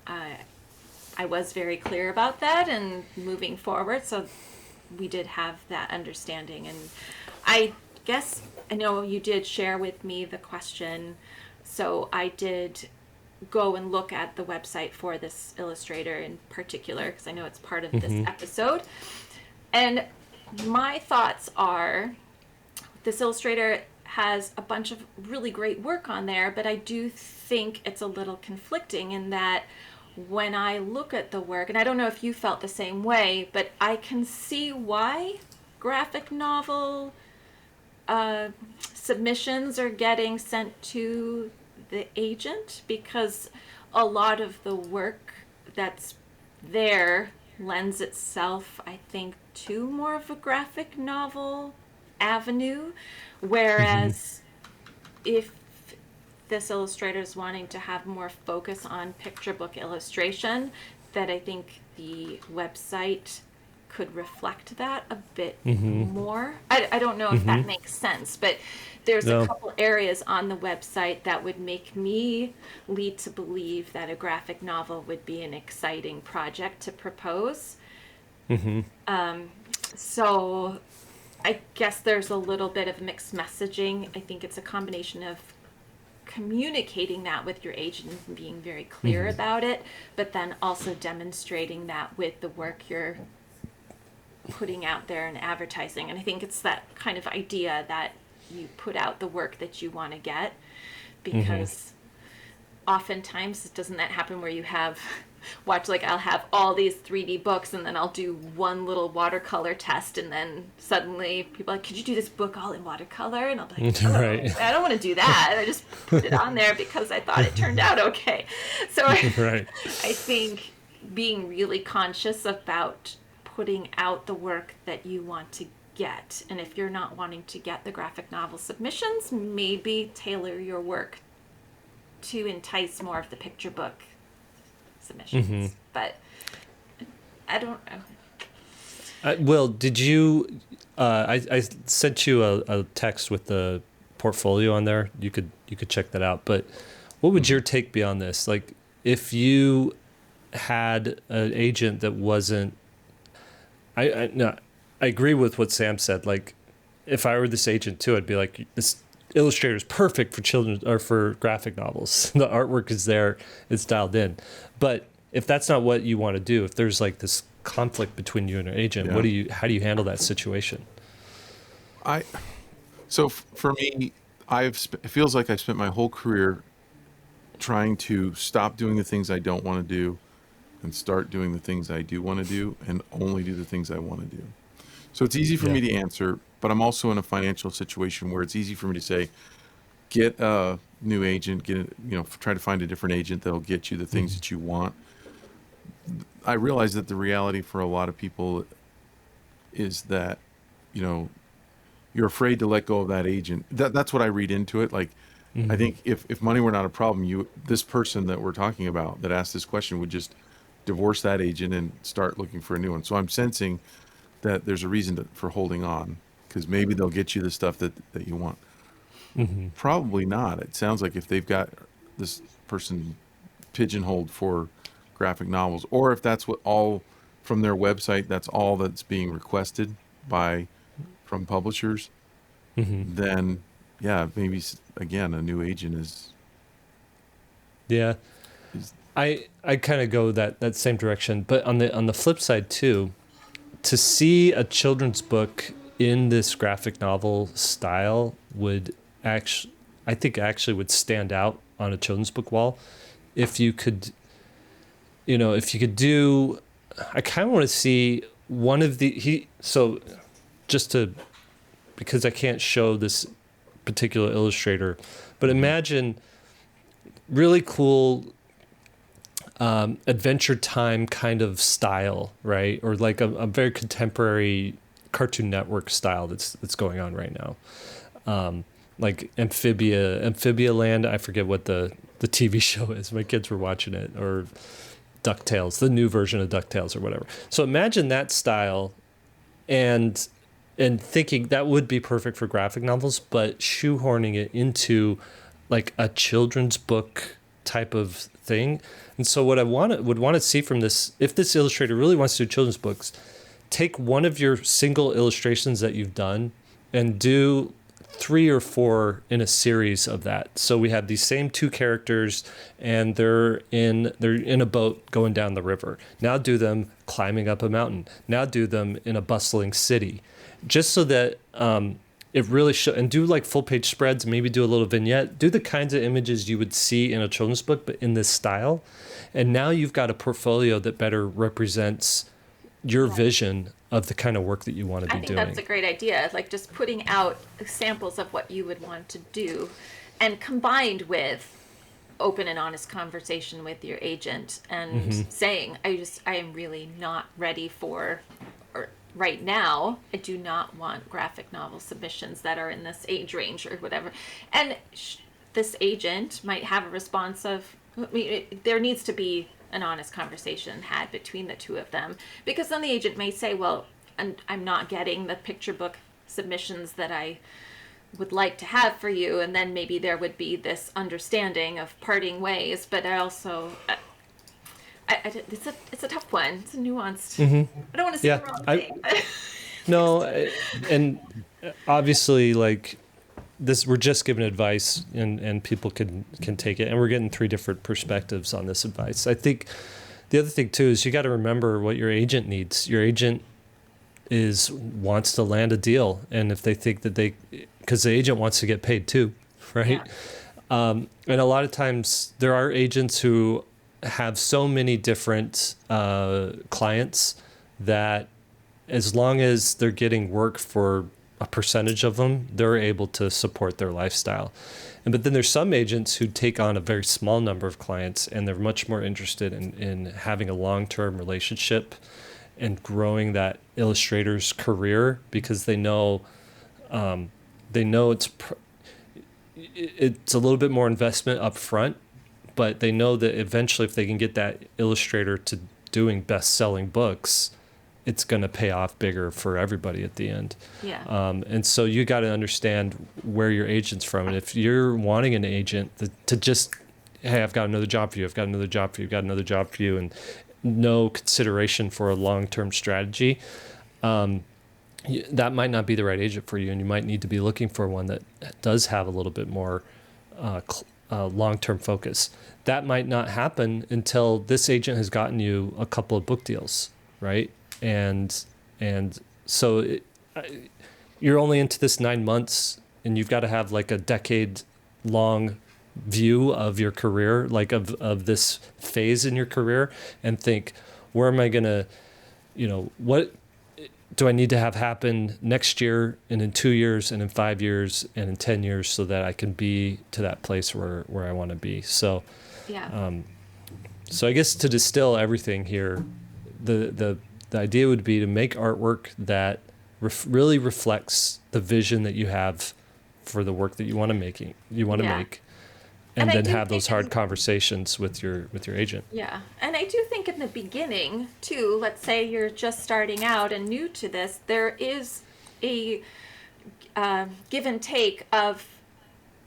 Speaker 5: I was very clear about that and moving forward. So we did have that understanding. And I guess, I know you did share with me the question. So I did go and look at the website for this illustrator in particular, because I know it's part of this episode. And my thoughts are, this illustrator has a bunch of really great work on there, but I do think it's a little conflicting in that when I look at the work, and I don't know if you felt the same way, but I can see why graphic novel submissions are getting sent to the agent, because a lot of the work that's there lends itself, I think, to more of a graphic novel avenue. Whereas if this illustrator is wanting to have more focus on picture book illustration, that I think the website could reflect that a bit more. I don't know if that makes sense, but there's a couple areas on the website that would make me lead to believe that a graphic novel would be an exciting project to propose. So I guess there's a little bit of mixed messaging. I think it's a combination of communicating that with your agent and being very clear about it, but then also demonstrating that with the work you're putting out there and advertising. And I think it's that kind of idea that you put out the work that you want to get, because oftentimes doesn't that happen where you have I'll have all these 3D books and then I'll do one little watercolor test, and then suddenly people are like, could you do this book all in watercolor? And I'll be like, I don't want to do that. I just put it on there because I thought it turned out okay. So I think being really conscious about putting out the work that you want to get. And if you're not wanting to get the graphic novel submissions, maybe tailor your work to entice more of the picture book submissions. But I don't know.
Speaker 1: Will, did you I sent you a text with the portfolio on there. You could check that out. But what would your take be on this? Like, if you had an agent that wasn't, I agree with what Sam said. Like, if I were this agent too, I'd be like, this illustrator is perfect for children or for graphic novels. The artwork is there, it's dialed in. But if that's not what you want to do, if there's like this conflict between you and your agent, how do you handle that situation?
Speaker 4: So for me, it feels like I've spent my whole career trying to stop doing the things I don't want to do and start doing the things I do want to do, and only do the things I want to do. So it's easy for me to answer, but I'm also in a financial situation where it's easy for me to say, get a new agent, try to find a different agent that'll get you the things that you want. I realize that the reality for a lot of people is that, you're afraid to let go of that agent. That's what I read into it. Like, I think if money were not a problem, this person that we're talking about that asked this question would just divorce that agent and start looking for a new one. So I'm sensing that there's a reason for holding on, because maybe they'll get you the stuff that you want. Probably not. It sounds like if they've got this person pigeonholed for graphic novels, or if that's what all from their website, that's all that's being requested from publishers, then yeah, maybe again, a new agent is.
Speaker 1: Yeah. I kind of go that same direction, but on the flip side too, to see a children's book in this graphic novel style would actually would stand out on a children's book wall. If you could do, I kind of want to see one of because I can't show this particular illustrator, but imagine really cool Adventure Time kind of style, right? Or like a very contemporary Cartoon Network style that's going on right now. Like Amphibia Land, I forget what the TV show is. My kids were watching it, or DuckTales, the new version of DuckTales or whatever. So imagine that style and thinking that would be perfect for graphic novels, but shoehorning it into like a children's book type of thing. And so what I would want to see from this, if this illustrator really wants to do children's books, take one of your single illustrations that you've done and do 3 or 4 in a series of that. So we have these same 2 characters and they're in a boat going down the river. Now do them climbing up a mountain. Now do them in a bustling city. Just so that it really and do like full page spreads, maybe do a little vignette, do the kinds of images you would see in a children's book, but in this style. And now you've got a portfolio that better represents your vision of the kind of work that you want to be doing.
Speaker 5: I think that's a great idea. Like just putting out samples of what you would want to do, and combined with open and honest conversation with your agent and saying, I am really not ready for, or right now, I do not want graphic novel submissions that are in this age range or whatever. And this agent might have a response of, there needs to be an honest conversation had between the two of them, because then the agent may say, well, and I'm not getting the picture book submissions that I would like to have for you, and then maybe there would be this understanding of parting ways. But I also it's a tough one. It's a nuanced. I don't want to say the wrong thing.
Speaker 1: No, and obviously, like this, we're just giving advice, and people can take it, and we're getting 3 different perspectives on this advice. I think the other thing too is you got to remember what your agent needs. Your agent wants to land a deal, and if they think that because the agent wants to get paid too, right? Yeah. And a lot of times there are agents who have so many different clients that as long as they're getting work for a percentage of them, they're able to support their lifestyle. But then there's some agents who take on a very small number of clients, and they're much more interested in having a long-term relationship and growing that illustrator's career, because they know it's a little bit more investment up front, but they know that eventually if they can get that illustrator to doing best-selling books, it's going to pay off bigger for everybody at the end.
Speaker 5: Yeah.
Speaker 1: And so you got to understand where your agent's from. And if you're wanting an agent to just, hey, I've got another job for you, I've got another job for you, I've got another job for you, and no consideration for a long-term strategy, that might not be the right agent for you. And you might need to be looking for one that does have a little bit more long-term focus. That might not happen until this agent has gotten you a couple of book deals, right? And so you're only into this 9 months, and you've got to have like a decade-long view of your career, like of this phase in your career, and think, where am I gonna, do I need to have happen next year and in 2 years and in 5 years and in 10 years so that I can be to that place where I want to be. So, so I guess to distill everything here, the idea would be to make artwork that really reflects the vision that you have for the work that you want to make, and then have those hard conversations with your agent.
Speaker 5: Yeah. And I do think in the beginning too, let's say you're just starting out and new to this, there is a give and take of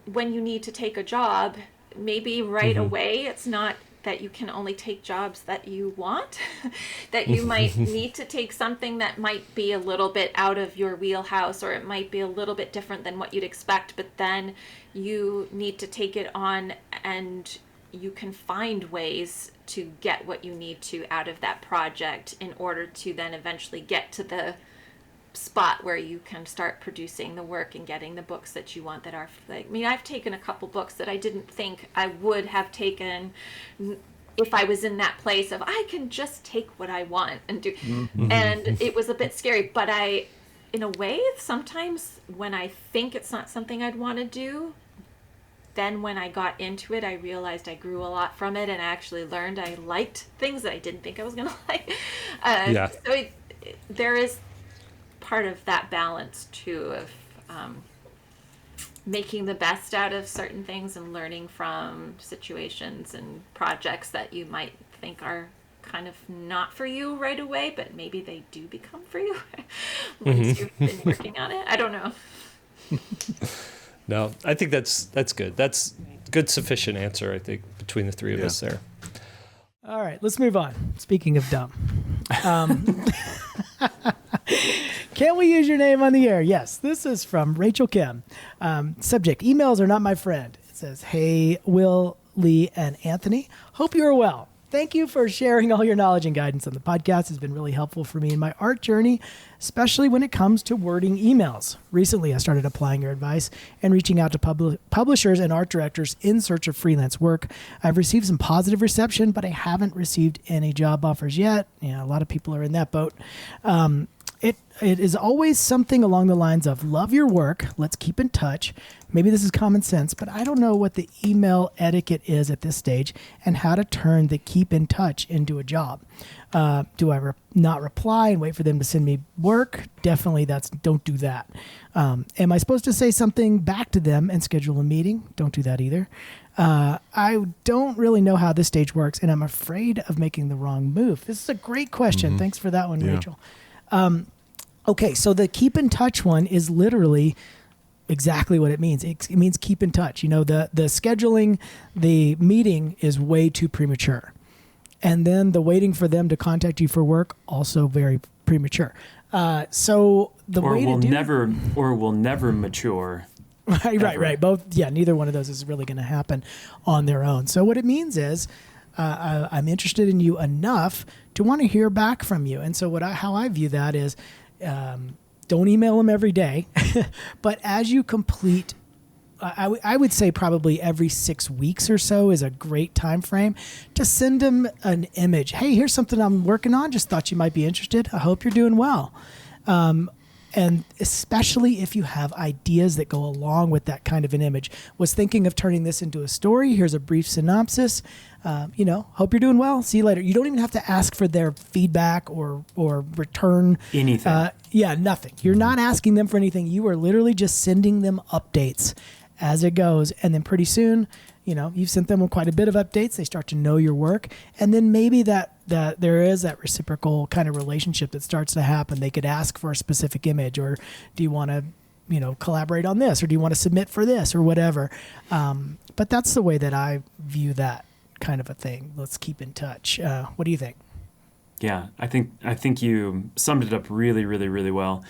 Speaker 5: when you need to take a job, maybe right away. It's not that you can only take jobs that you want, that you might need to take something that might be a little bit out of your wheelhouse, or it might be a little bit different than what you'd expect, but then you need to take it on, and you can find ways to get what you need to out of that project in order to then eventually get to the spot where you can start producing the work and getting the books that you want that are like, I mean, I've taken a couple books that I didn't think I would have taken if I was in that place of I can just take what I want and do. And it was a bit scary, but in a way, sometimes when I think it's not something I'd want to do, then when I got into it, I realized I grew a lot from it, and I actually learned I liked things that I didn't think I was going to like. So there is part of that balance too of making the best out of certain things and learning from situations and projects that you might think are kind of not for you right away, but maybe they do become for you once you've been working on it. I don't know.
Speaker 1: No, I think that's good. That's good, sufficient answer, I think, between the three of us there.
Speaker 3: All right, let's move on. Speaking of dumb. Can we use your name on the air? Yes, this is from Rachel Kim. Subject, emails are not my friend. It says, hey, Will, Lee, and Anthony. Hope you are well. Thank you for sharing all your knowledge and guidance on the podcast. It's been really helpful for me in my art journey, especially when it comes to wording emails. Recently, I started applying your advice and reaching out to publishers and art directors in search of freelance work. I've received some positive reception, but I haven't received any job offers yet. Yeah, a lot of people are in that boat. It is always something along the lines of love your work. Let's keep in touch. Maybe this is common sense, but I don't know what the email etiquette is at this stage and how to turn the keep in touch into a job. Do I not reply and wait for them to send me work? Definitely don't do that. Am I supposed to say something back to them and schedule a meeting? Don't do that either. I don't really know how this stage works, and I'm afraid of making the wrong move. This is a great question. Thanks for that one, Rachel. Okay, so the keep in touch one is literally exactly what it means. It means keep in touch. You know, the scheduling, the meeting is way too premature. And then the waiting for them to contact you for work, also very premature. So the way to do
Speaker 6: will never mature.
Speaker 3: Right. Both, neither one of those is really going to happen on their own. So what it means is I'm interested in you enough to want to hear back from you. And so how I view that is don't email them every day, but as you complete, I would say probably every 6 weeks or so is a great time frame to send them an image. Hey, here's something I'm working on. Just thought you might be interested. I hope you're doing well. And especially if you have ideas that go along with that kind of an image. Was thinking of turning this into a story. Here's a brief synopsis. Hope you're doing well. See you later. You don't even have to ask for their feedback or return
Speaker 6: anything.
Speaker 3: Nothing. You're not asking them for anything. You are literally just sending them updates as it goes. And then pretty soon, you've sent them quite a bit of updates. They start to know your work. And then maybe that there is that reciprocal kind of relationship that starts to happen. They could ask for a specific image, or do you want to, collaborate on this, or do you want to submit for this or whatever? But that's the way that I view that kind of a thing. Let's keep in touch. What do you think?
Speaker 6: Yeah, I think you summed it up really, really, really well.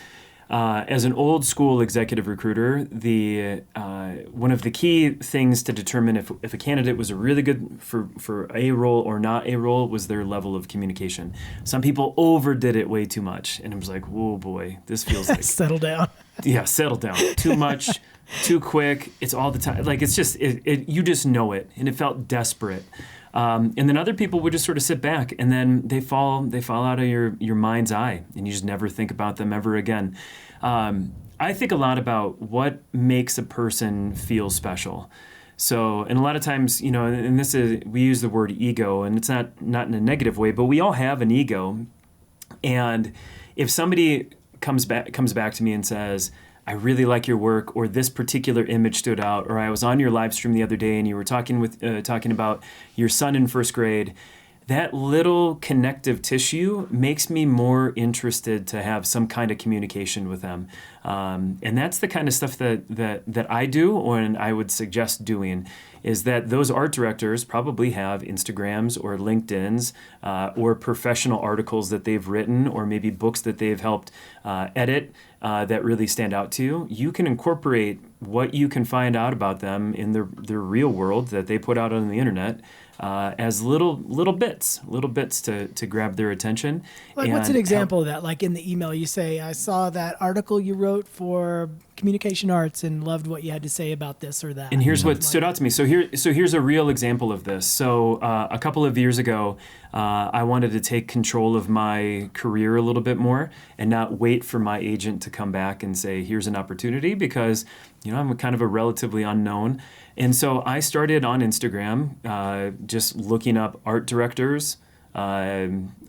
Speaker 6: As an old school executive recruiter, one of the key things to determine if a candidate was really good for a role or not a role was their level of communication. Some people overdid it way too much, and it was like, whoa, boy, this feels like
Speaker 3: settle down.
Speaker 6: Yeah, settle down. Too much, too quick. It's all the time. Like, it's just, you just know it. And it felt desperate. And then other people would just sort of sit back, and then they fall out of your mind's eye, and you just never think about them ever again. I think a lot about what makes a person feel special. So, and a lot of times, and this is, we use the word ego, and it's not in a negative way, but we all have an ego. And if somebody comes back to me and says, I really like your work, or this particular image stood out, or I was on your live stream the other day and you were talking about your son in first grade, that little connective tissue makes me more interested to have some kind of communication with them. And that's the kind of stuff that I do, and I would suggest doing, is that those art directors probably have Instagrams or LinkedIns or professional articles that they've written, or maybe books that they've helped edit that really stand out to you. You can incorporate what you can find out about them in their real world that they put out on the internet as little bits to grab their attention.
Speaker 3: Like, what's an example of that? Like in the email, you say, I saw that article you wrote for communication arts and loved what you had to say about this or that.
Speaker 6: And here's what stood out to me. So here's a real example of this. So a couple of years ago, I wanted to take control of my career a little bit more and not wait for my agent to come back and say, here's an opportunity, because I'm kind of a relatively unknown. And so I started on Instagram, just looking up art directors, editors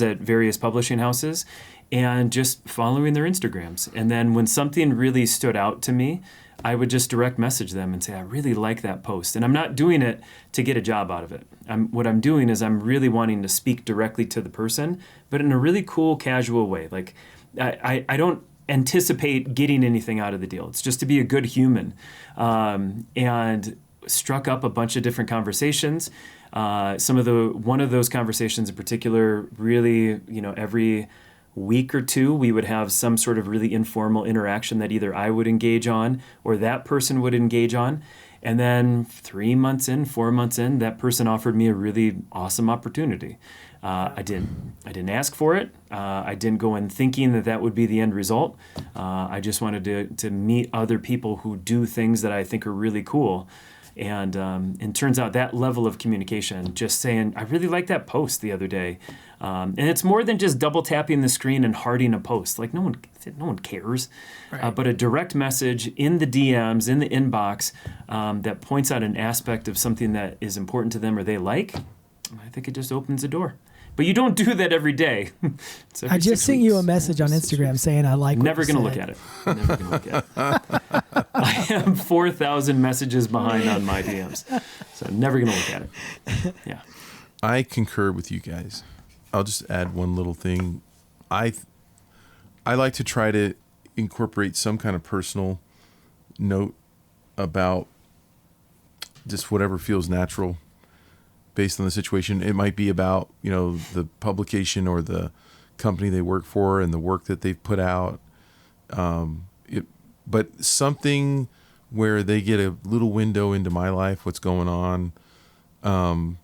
Speaker 6: at various publishing houses, and just following their Instagrams. And then when something really stood out to me, I would just direct message them and say, I really like that post. And I'm not doing it to get a job out of it. What I'm doing is I'm really wanting to speak directly to the person, but in a really cool, casual way. Like, I don't anticipate getting anything out of the deal. It's just to be a good human. And struck up a bunch of different conversations. One of those conversations in particular, really, every week or two, we would have some sort of really informal interaction that either I would engage on or that person would engage on. And then 4 months in, that person offered me a really awesome opportunity. I didn't ask for it. I didn't go in thinking that would be the end result. I just wanted to meet other people who do things that I think are really cool. And it turns out that level of communication, just saying, I really like that post the other day. And it's more than just double tapping the screen and hearting a post. Like, no one cares. Right. But a direct message in the DMs, in the inbox, that points out an aspect of something that is important to them or they like, I think it just opens the door. But you don't do that every day.
Speaker 3: I just sent you a message on Instagram saying I like what
Speaker 6: Never going to look at it. Never going to look at it. I am 4,000 messages behind on my DMs. So never going to look at it. Yeah.
Speaker 4: I concur with you guys. I'll just add one little thing. I like to try to incorporate some kind of personal note about just whatever feels natural based on the situation. It might be about, the publication or the company they work for and the work that they've put out. But something where they get a little window into my life, what's going on. And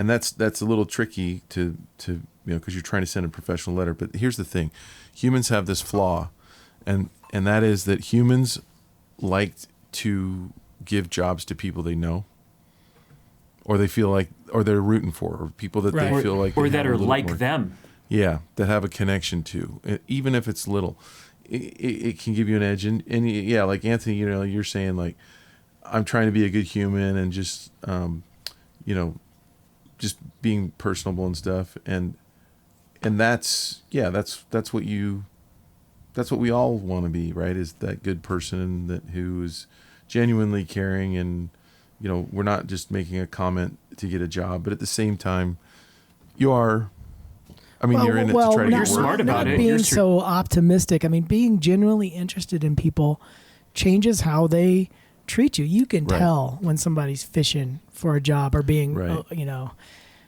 Speaker 4: that's a little tricky to because you're trying to send a professional letter. But here's the thing. Humans have this flaw, and that is that humans like to give jobs to people they know, or they feel like, or they're rooting for, or people that they feel like,
Speaker 6: or that are like them.
Speaker 4: Yeah, that have a connection to, even if it's little, it can give you an edge. And yeah, like Anthony, you're saying, like, I'm trying to be a good human and just, just being personable and stuff. And that's what we all want to be, right? Is that good person who is genuinely caring, and we're not just making a comment to get a job, but at the same time, you are. I mean, you're in it to try to get work.
Speaker 6: You're smart about it.
Speaker 3: Being so optimistic. I mean, being genuinely interested in people changes how they treat you. You can tell when somebody's fishing for a job or being,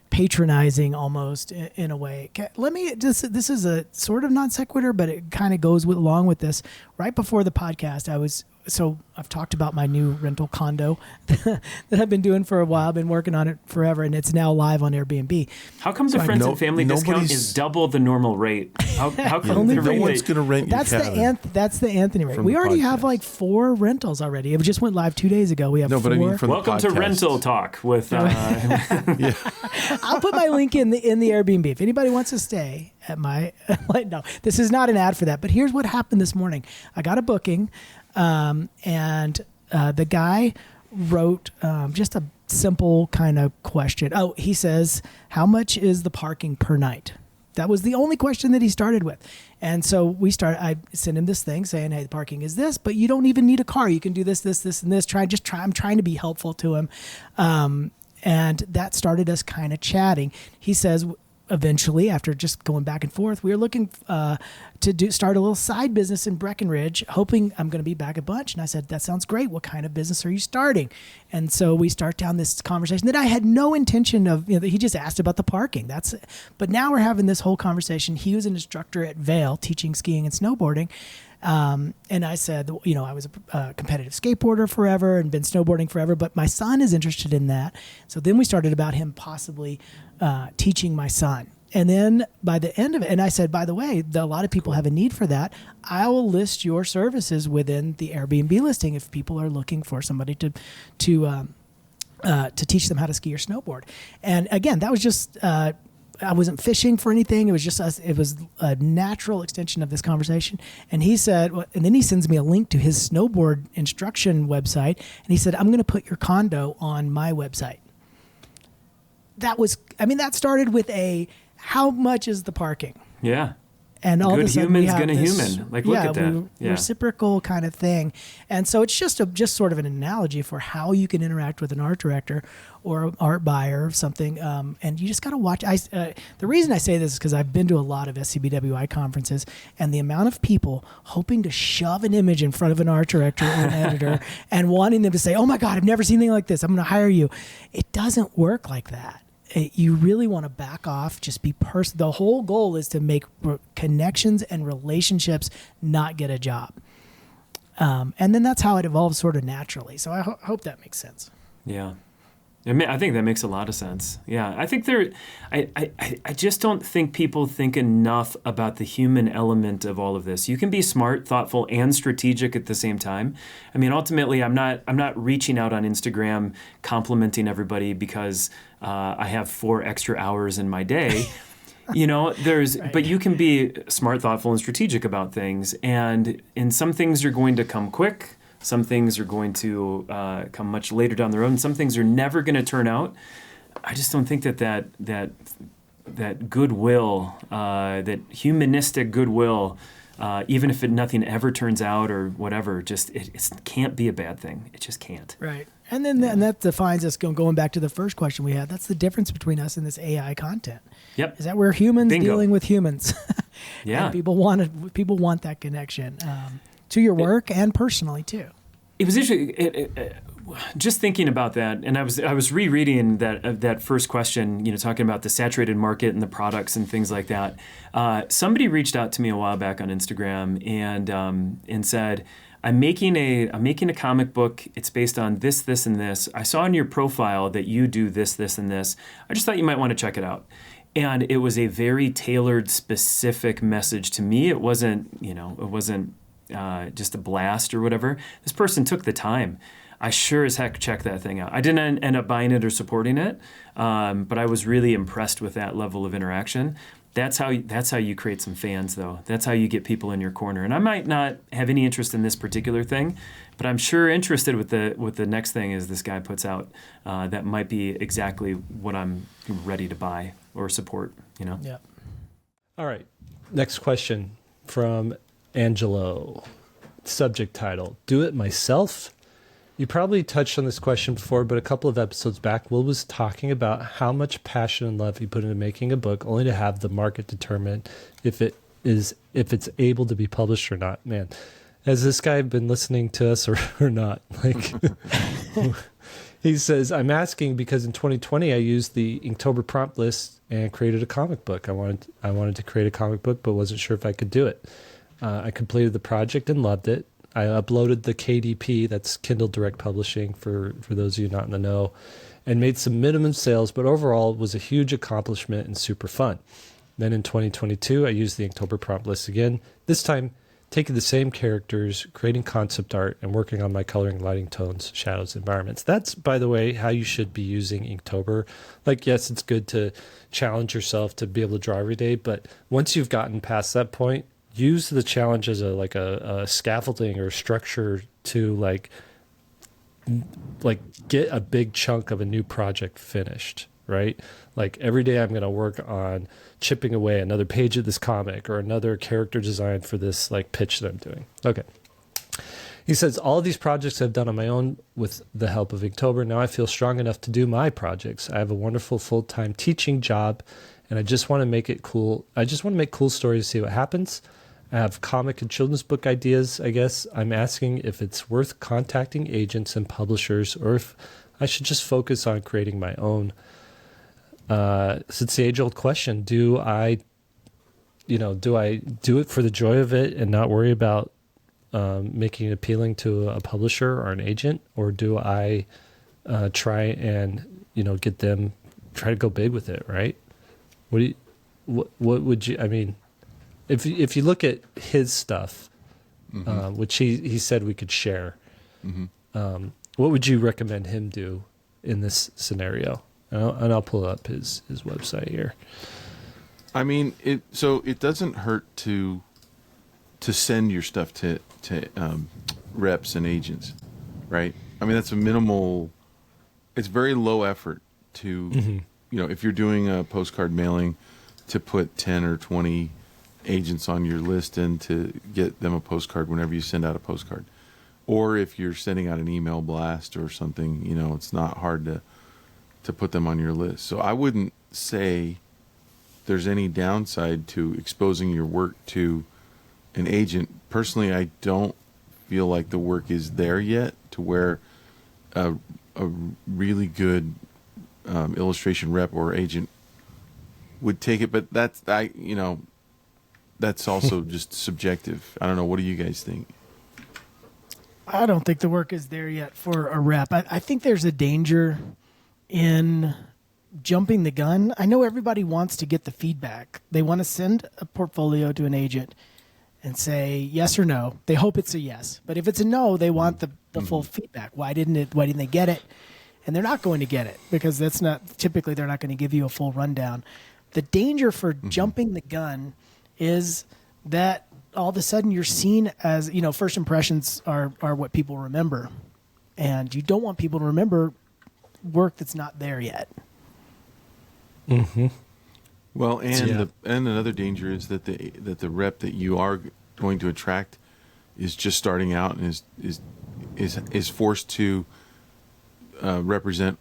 Speaker 3: patronizing almost in a way. This is a sort of non sequitur, but it kind of goes along with this. Right before the podcast, I was so I've talked about my new rental condo that I've been doing for a while. I've been working on it forever, and it's now live on Airbnb.
Speaker 6: How come the friends and family discount is double the normal rate? How come
Speaker 4: no one's going to rent your cabin?
Speaker 3: That's the Anthony rate. We already have like 4 rentals already. It just went live 2 days ago. We have 4.
Speaker 4: But I mean
Speaker 6: Welcome to Rental Talk with.
Speaker 3: Yeah. I'll put my link in the Airbnb if anybody wants to stay at my. No, this is not an ad for that. But here's what happened this morning. I got a booking. And the guy wrote just a simple kind of question. Oh, he says, how much is the parking per night? That was the only question that he started with. And so I sent him this thing saying, hey, the parking is this, but you don't even need a car. You can do this, this, this, and this. I'm trying to be helpful to him. And that started us kind of chatting. He says, eventually, after just going back and forth, we were looking to start a little side business in Breckenridge, hoping I'm going to be back a bunch. And I said, that sounds great. What kind of business are you starting? And so we start down this conversation that I had no intention of, he just asked about the parking. But now we're having this whole conversation. He was an instructor at Vail teaching skiing and snowboarding. And I said, I was a competitive skateboarder forever and been snowboarding forever, but my son is interested in that. So then we started about him possibly teaching my son. And then by the end of it, and I said, by the way, a lot of people have a need for that. I will list your services within the Airbnb listing if people are looking for somebody to teach them how to ski or snowboard. And again, that was just I wasn't fishing for anything. It was just us. It was a natural extension of this conversation. And he said, and then he sends me a link to his snowboard instruction website. And he said, I'm going to put your condo on my website. That started with how much is the parking?
Speaker 6: Yeah.
Speaker 3: And all
Speaker 6: good
Speaker 3: of a sudden
Speaker 6: human's gonna human. Like, look at that.
Speaker 3: Reciprocal kind of thing. And so it's just sort of an analogy for how you can interact with an art director or an art buyer or something. And you just got to watch. The reason I say this is because I've been to a lot of SCBWI conferences, and the amount of people hoping to shove an image in front of an art director or an editor and wanting them to say, oh my God, I've never seen anything like this. I'm going to hire you. It doesn't work like that. You really want to back off, just be personal. The whole goal is to make connections and relationships, not get a job. And then that's how it evolves sort of naturally. So I hope that makes sense.
Speaker 6: Yeah. I think that makes a lot of sense. Yeah, I think I just don't think people think enough about the human element of all of this. You can be smart, thoughtful, and strategic at the same time. I mean, ultimately, I'm not reaching out on Instagram complimenting everybody because I have 4 extra hours in my day. But you can be smart, thoughtful, and strategic about things. And some things are going to come quick. Some things are going to come much later down the road, and some things are never going to turn out. I just don't think that goodwill, that humanistic goodwill, even if nothing ever turns out or whatever, it can't be a bad thing. It just can't.
Speaker 3: Right. And then and that defines us, going back to the first question we had. That's the difference between us and this AI content.
Speaker 6: Yep.
Speaker 3: Is that we're humans
Speaker 6: Bingo.
Speaker 3: dealing with humans.
Speaker 6: Yeah.
Speaker 3: And people want that connection. To your work and personally too.
Speaker 6: It was interesting. Just thinking about that, and I was rereading that first question. Talking about the saturated market and the products and things like that. Somebody reached out to me a while back on Instagram and said, I'm making a comic book. It's based on this, this, and this. I saw in your profile that you do this, this, and this. I just thought you might want to check it out. And it was a very tailored, specific message to me. It wasn't just a blast or whatever. This person took the time. I sure as heck checked that thing out. I didn't end up buying it or supporting it, but I was really impressed with that level of interaction. That's how you create some fans, though. That's how you get people in your corner. And I might not have any interest in this particular thing, but I'm sure interested with the next thing is this guy puts out. That might be exactly what I'm ready to buy or support.
Speaker 3: Yeah.
Speaker 1: All right. Next question from Angelo. Subject title, Do It Myself? You probably touched on this question before, but a couple of episodes back, Will was talking about how much passion and love he put into making a book, only to have the market determine if it's able to be published or not. Man, has this guy been listening to us or not? Like, he says, I'm asking because in 2020 I used the Inktober prompt list and created a comic book. I wanted to create a comic book, but wasn't sure if I could do it. I completed the project and loved it. I uploaded the KDP, that's Kindle Direct Publishing for those of you not in the know, and made some minimum sales, but overall it was a huge accomplishment and super fun. Then in 2022, I used the Inktober prompt list again, this time taking the same characters, creating concept art, and working on my coloring, lighting, tones, shadows, environments. That's, by the way, how you should be using Inktober. Like, yes, it's good to challenge yourself to be able to draw every day, but once you've gotten past that point, use the challenge as a scaffolding or structure to like get a big chunk of a new project finished, right? Like every day I'm going to work on chipping away another page of this comic or another character design for this like pitch that I'm doing. Okay. He says, all of these projects I've done on my own with the help of Inktober. Now I feel strong enough to do my projects. I have a wonderful full-time teaching job and I just want to make it cool. I just want to make cool stories to see what happens. I have comic and children's book ideas, I guess. I'm asking if it's worth contacting agents and publishers or if I should just focus on creating my own. So it's the age-old question. Do I do it for the joy of it and not worry about making it appealing to a publisher or an agent? Or do I try and, get them, try to go big with it, right? What would you, I mean, if you look at his stuff, which he said we could share, what would you recommend him do in this scenario? And I'll pull up his website here.
Speaker 4: I mean, it doesn't hurt to send your stuff to reps and agents, right? I mean, that's a minimal. It's very low effort to, if you're doing a postcard mailing, to put 10 or 20 agents on your list and to get them a postcard whenever you send out a postcard. Or if you're sending out an email blast or something, it's not hard to put them on your list. So I wouldn't say there's any downside to exposing your work to an agent. Personally, I don't feel like the work is there yet to where a really good illustration rep or agent would take it. But that's also just subjective. I don't know. What do you guys think?
Speaker 3: I don't think the work is there yet for a rep. I think there's a danger in jumping the gun. I know everybody wants to get the feedback. They want to send a portfolio to an agent and say yes or no. They hope it's a yes. But if it's a no, they want the full feedback. Why didn't they get it? And they're not going to get it because they're not going to give you a full rundown. The danger for jumping the gun is that all of a sudden you're seen as, first impressions are what people remember. And you don't want people to remember work that's not there yet.
Speaker 4: Well, and another danger is that the rep that you are going to attract is just starting out and is forced to represent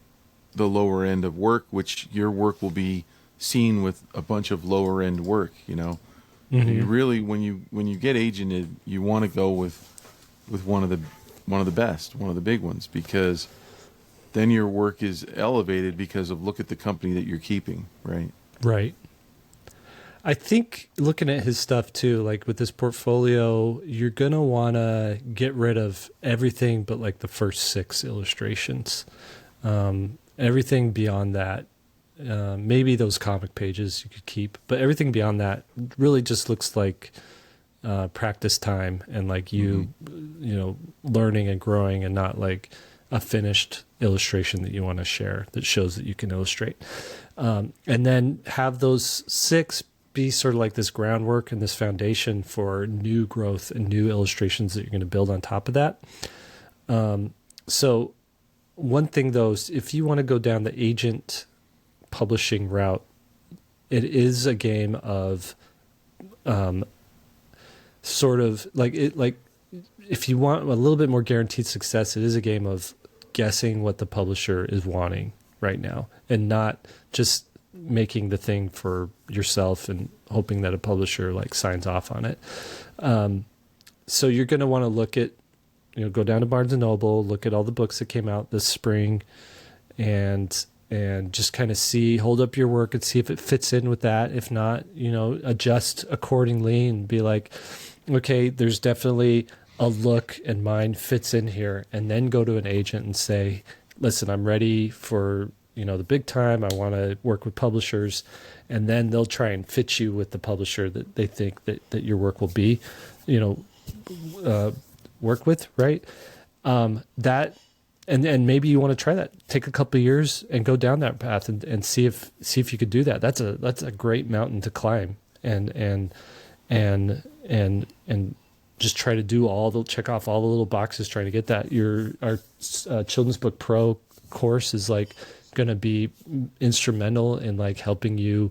Speaker 4: the lower end of work, which your work will be seen with a bunch of lower end work. You really, when you get agented, you want to go with one of the best, one of the big ones, because then your work is elevated because of look at the company that you're keeping, right?
Speaker 1: Right. I think looking at his stuff too, like with this portfolio, you're going to want to get rid of everything but like the first 6 illustrations. Everything beyond that, maybe those comic pages you could keep, but everything beyond that really just looks like practice time and like you learning and growing, and not like a finished illustration that you want to share that shows that you can illustrate. And then have those 6 be sort of like this groundwork and this foundation for new growth and new illustrations that you're going to build on top of that. So one thing though, is if you want to go down the agent publishing route, it is a game of sort of like if you want a little bit more guaranteed success, it is a game of guessing what the publisher is wanting right now and not just making the thing for yourself and hoping that a publisher like signs off on it. So you're going to want to look at, go down to Barnes & Noble, look at all the books that came out this spring and just kind of hold up your work and see if it fits in with that. If not, adjust accordingly and be like, okay, there's definitely a look and mine fits in here, and then go to an agent and say, listen, I'm ready for, the big time. I want to work with publishers. And then they'll try and fit you with the publisher that they think that your work will be, work with, right? That, and maybe you want to try that. Take a couple of years and go down that path and see if you could do that. That's a great mountain to climb, and just try to check off all the little boxes trying to get that. Our Children's Book Pro course is like going to be instrumental in like helping you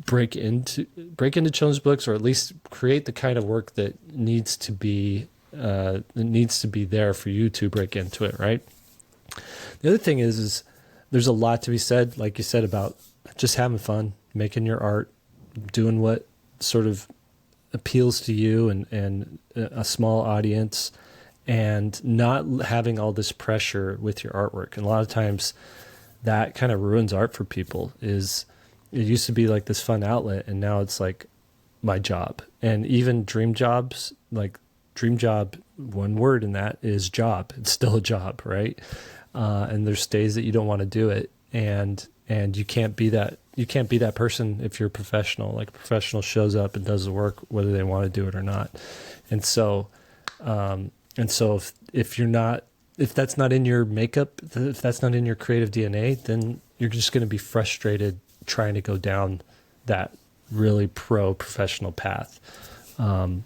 Speaker 1: break into children's books, or at least create the kind of work that needs to be there for you to break into it, right? The other thing is there's a lot to be said, like you said, about just having fun, making your art, doing what sort of appeals to you and a small audience, and not having all this pressure with your artwork. And a lot of times that kind of ruins art for people. It used to be like this fun outlet, and now it's like my job. And even dream jobs, like dream job, one word in that is job. It's still a job, right? And there's days that you don't want to do it, and you can't be that. You can't be that person if you're a professional. Like a professional shows up and does the work whether they want to do it or not. And so if that's not in your makeup, if that's not in your creative DNA, then you're just going to be frustrated trying to go down that really professional path. And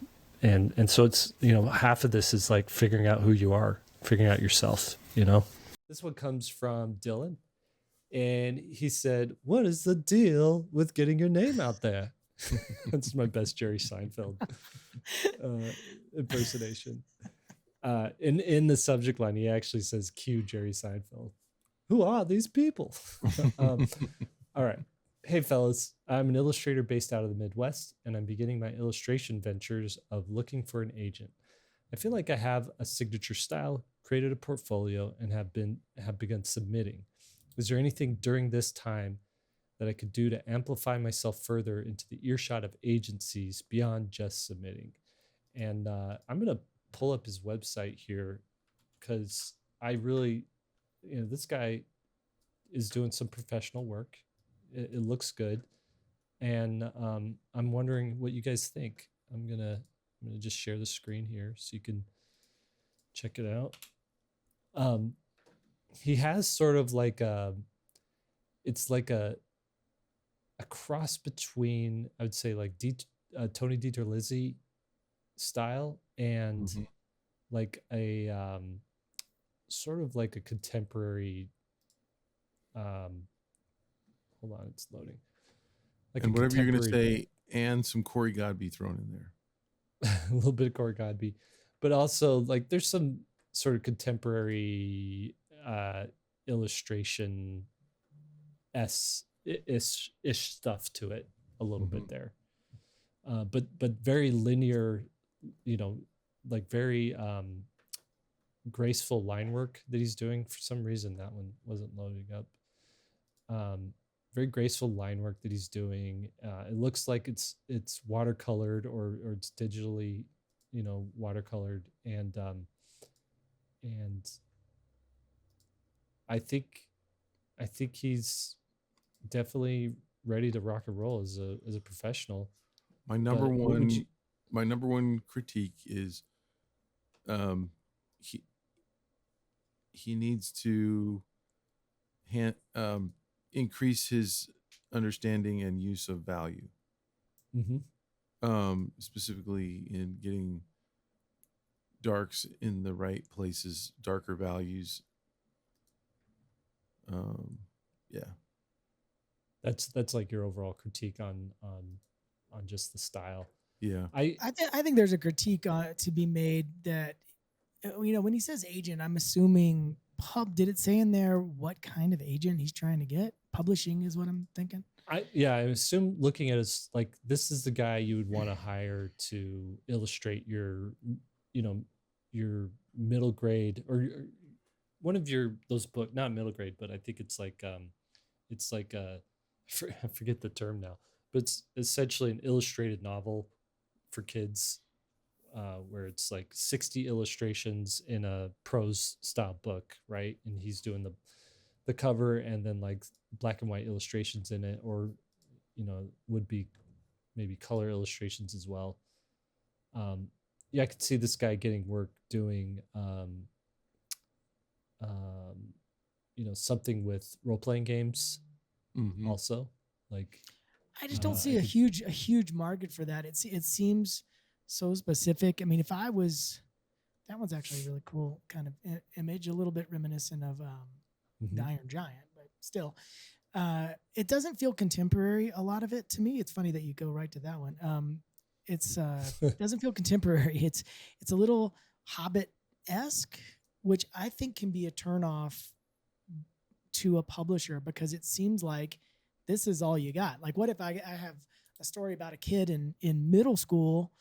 Speaker 1: so it's, half of this is like figuring out who you are, figuring out yourself, This one comes from Dylan. And he said, what is the deal with getting your name out there? That's my best Jerry Seinfeld impersonation. In the subject line, he actually says, cue Jerry Seinfeld. Who are these people? All right. Hey, fellas. I'm an illustrator based out of the Midwest, and I'm beginning my illustration ventures of looking for an agent. I feel like I have a signature style, created a portfolio, and have begun submitting. Is there anything during this time that I could do to amplify myself further into the earshot of agencies beyond just submitting? And I'm going to pull up his website here, because I really, this guy is doing some professional work. It looks good. And I'm wondering what you guys think. I'm going to just share the screen here so you can check it out. He has sort of like it's like a cross between, I would say, like Tony DiTerlizzi style and like a sort of like a contemporary. Hold on, it's loading. Like,
Speaker 4: and whatever you're going to say, and some Corey Godby thrown in there.
Speaker 1: A little bit of Corey Godby, but also like there's some sort of contemporary illustration ish stuff to it a little bit there, but very linear, like very graceful line work that he's doing. For some reason that one wasn't loading up. Very graceful line work that he's doing. It looks like it's watercolored or it's digitally, watercolored, and I think he's definitely ready to rock and roll as a professional.
Speaker 4: My number one critique is he needs to increase his understanding and use of value. Specifically in getting darks in the right places, darker values.
Speaker 1: That's like your overall critique on just the style.
Speaker 3: Yeah, I think there's a critique to be made that, when he says agent, I'm assuming did it say in there what kind of agent he's trying to get? Publishing is what I'm thinking.
Speaker 1: I assume, looking at it, like this is the guy you would want to hire to illustrate your middle grade or one of those book, not middle grade, but I think it's like I forget the term now, but it's essentially an illustrated novel for kids. where it's like 60 illustrations in a prose style book, right? And he's doing the cover and then like black and white illustrations in it, or would be maybe color illustrations as well. Yeah, I could see this guy getting work doing something with role-playing games. Also, like
Speaker 3: I just don't see a huge market for that. It seems so specific. I mean, if I was, that one's actually a really cool kind of image, a little bit reminiscent of the Iron Giant, but still, it doesn't feel contemporary. A lot of it to me. It's funny that you go right to that one. It doesn't feel contemporary. It's a little Hobbit-esque, which I think can be a turnoff to a publisher, because it seems like this is all you got. Like, what if I have a story about a kid in middle school,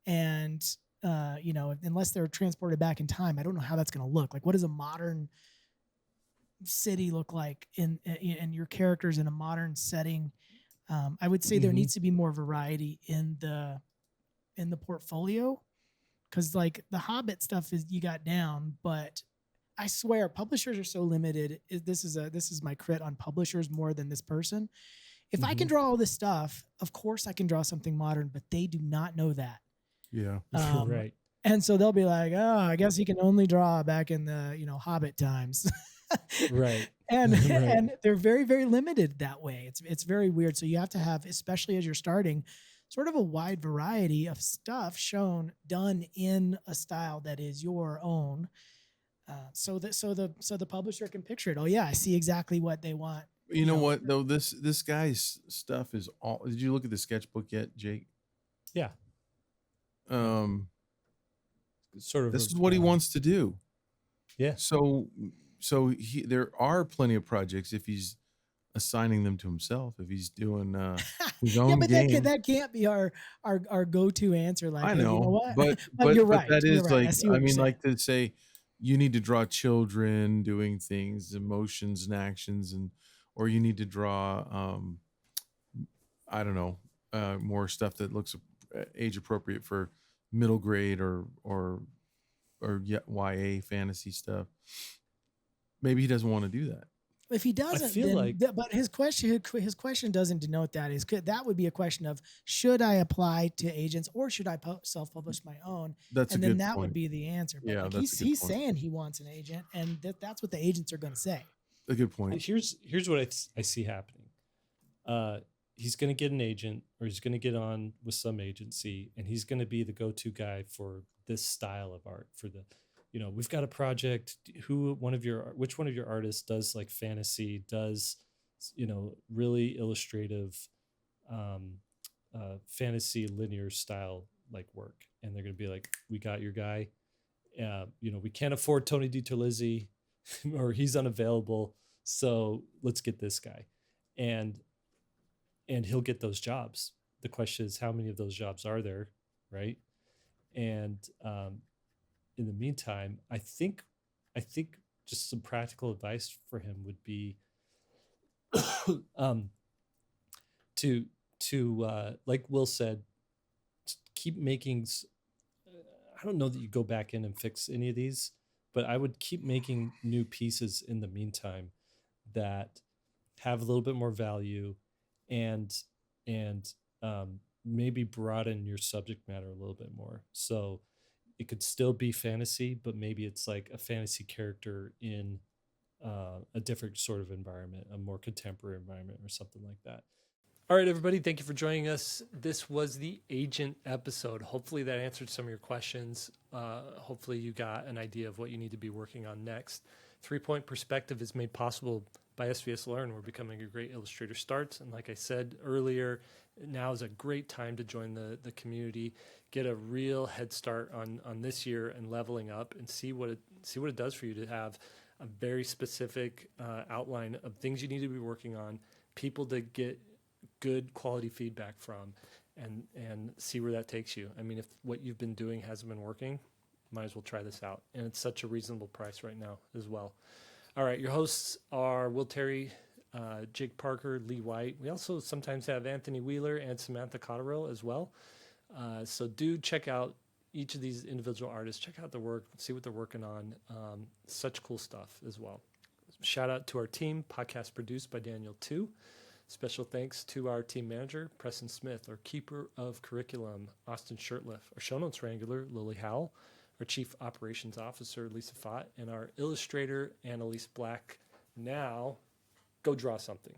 Speaker 3: and unless they're transported back in time, I don't know how that's going to look. Like, what does a modern city look like in your characters in a modern setting? I would say there needs to be more variety in the portfolio, because like the Hobbit stuff is you got down, but I swear publishers are so limited. This is my crit on publishers more than this person. If I can draw all this stuff, of course I can draw something modern, but they do not know that.
Speaker 7: Yeah.
Speaker 1: Right.
Speaker 3: And so they'll be like, oh, I guess he can only draw back in the, Hobbit times.
Speaker 1: Right.
Speaker 3: And
Speaker 1: Right.
Speaker 3: and they're very, very limited that way. It's very weird. So you have to have, especially as you're starting, sort of a wide variety of stuff done in a style that is your own. So the publisher can picture it. Oh yeah, I see exactly what they want.
Speaker 7: You know what though? This guy's stuff is all. Did you look at the sketchbook yet, Jake?
Speaker 1: Yeah. Sort of.
Speaker 7: This is what he wants to do.
Speaker 1: Yeah.
Speaker 7: So there are plenty of projects if he's assigning them to himself. If he's doing his own game.
Speaker 3: That can't be our go-to answer. Like,
Speaker 7: I know,
Speaker 3: you know what?
Speaker 7: but
Speaker 3: you're right.
Speaker 7: That is
Speaker 3: right.
Speaker 7: like, I mean, like to say you need to draw children doing things, emotions and actions, or you need to draw, I don't know, more stuff that looks age appropriate for middle grade or YA fantasy stuff. Maybe he doesn't want to do that.
Speaker 3: If he doesn't, but his question doesn't denote that. That would be a question of, should I apply to agents or should I self-publish my own?
Speaker 7: That's
Speaker 3: and
Speaker 7: a
Speaker 3: then
Speaker 7: good
Speaker 3: that
Speaker 7: point.
Speaker 3: would be the answer. But
Speaker 7: Yeah,
Speaker 3: like he's saying he wants an agent, and that's what the agents are going to say.
Speaker 7: A good point.
Speaker 1: Here's what I see happening. He's going to get an agent, or he's going to get on with some agency, and he's going to be the go-to guy for this style of art. For the, we've got a project. Which one of your artists does like fantasy? Does really illustrative, fantasy linear style like work? And they're going to be like, we got your guy. We can't afford Tony DiTerlizzi, or he's unavailable. So let's get this guy, and he'll get those jobs. The question is, how many of those jobs are there, right? And in the meantime, I think just some practical advice for him would be to like Will said, keep making. I don't know that you go back in and fix any of these, but I would keep making new pieces in the meantime that have a little bit more value, and maybe broaden your subject matter a little bit more. So it could still be fantasy, but maybe it's like a fantasy character in a different sort of environment, a more contemporary environment or something like that. All right, everybody, thank you for joining us. This was the agent episode. Hopefully that answered some of your questions. Hopefully you got an idea of what you need to be working on next. 3-Point Perspective is made possible by SVSLearn, where Becoming a Great Illustrator starts. And like I said earlier, now is a great time to join the community, get a real head start on this year and leveling up, and see what it does for you to have a very specific outline of things you need to be working on, people to get good quality feedback from, and see where that takes you. I mean, if what you've been doing hasn't been working, might as well try this out. And it's such a reasonable price right now as well. All right, your hosts are Will Terry, Jake Parker, Lee White. We also sometimes have Anthony Wheeler and Samantha Cotterill as well. So do check out each of these individual artists. Check out their work, see what they're working on. Such cool stuff as well. Shout out to our team, podcast produced by Daniel Tu. Special thanks to our team manager, Preston Smith, our keeper of curriculum, Austin Shirtliff, our show notes wrangler, Lily Howell, our chief operations officer, Lisa Fott, and our illustrator, Annalise Black. Now, go draw something.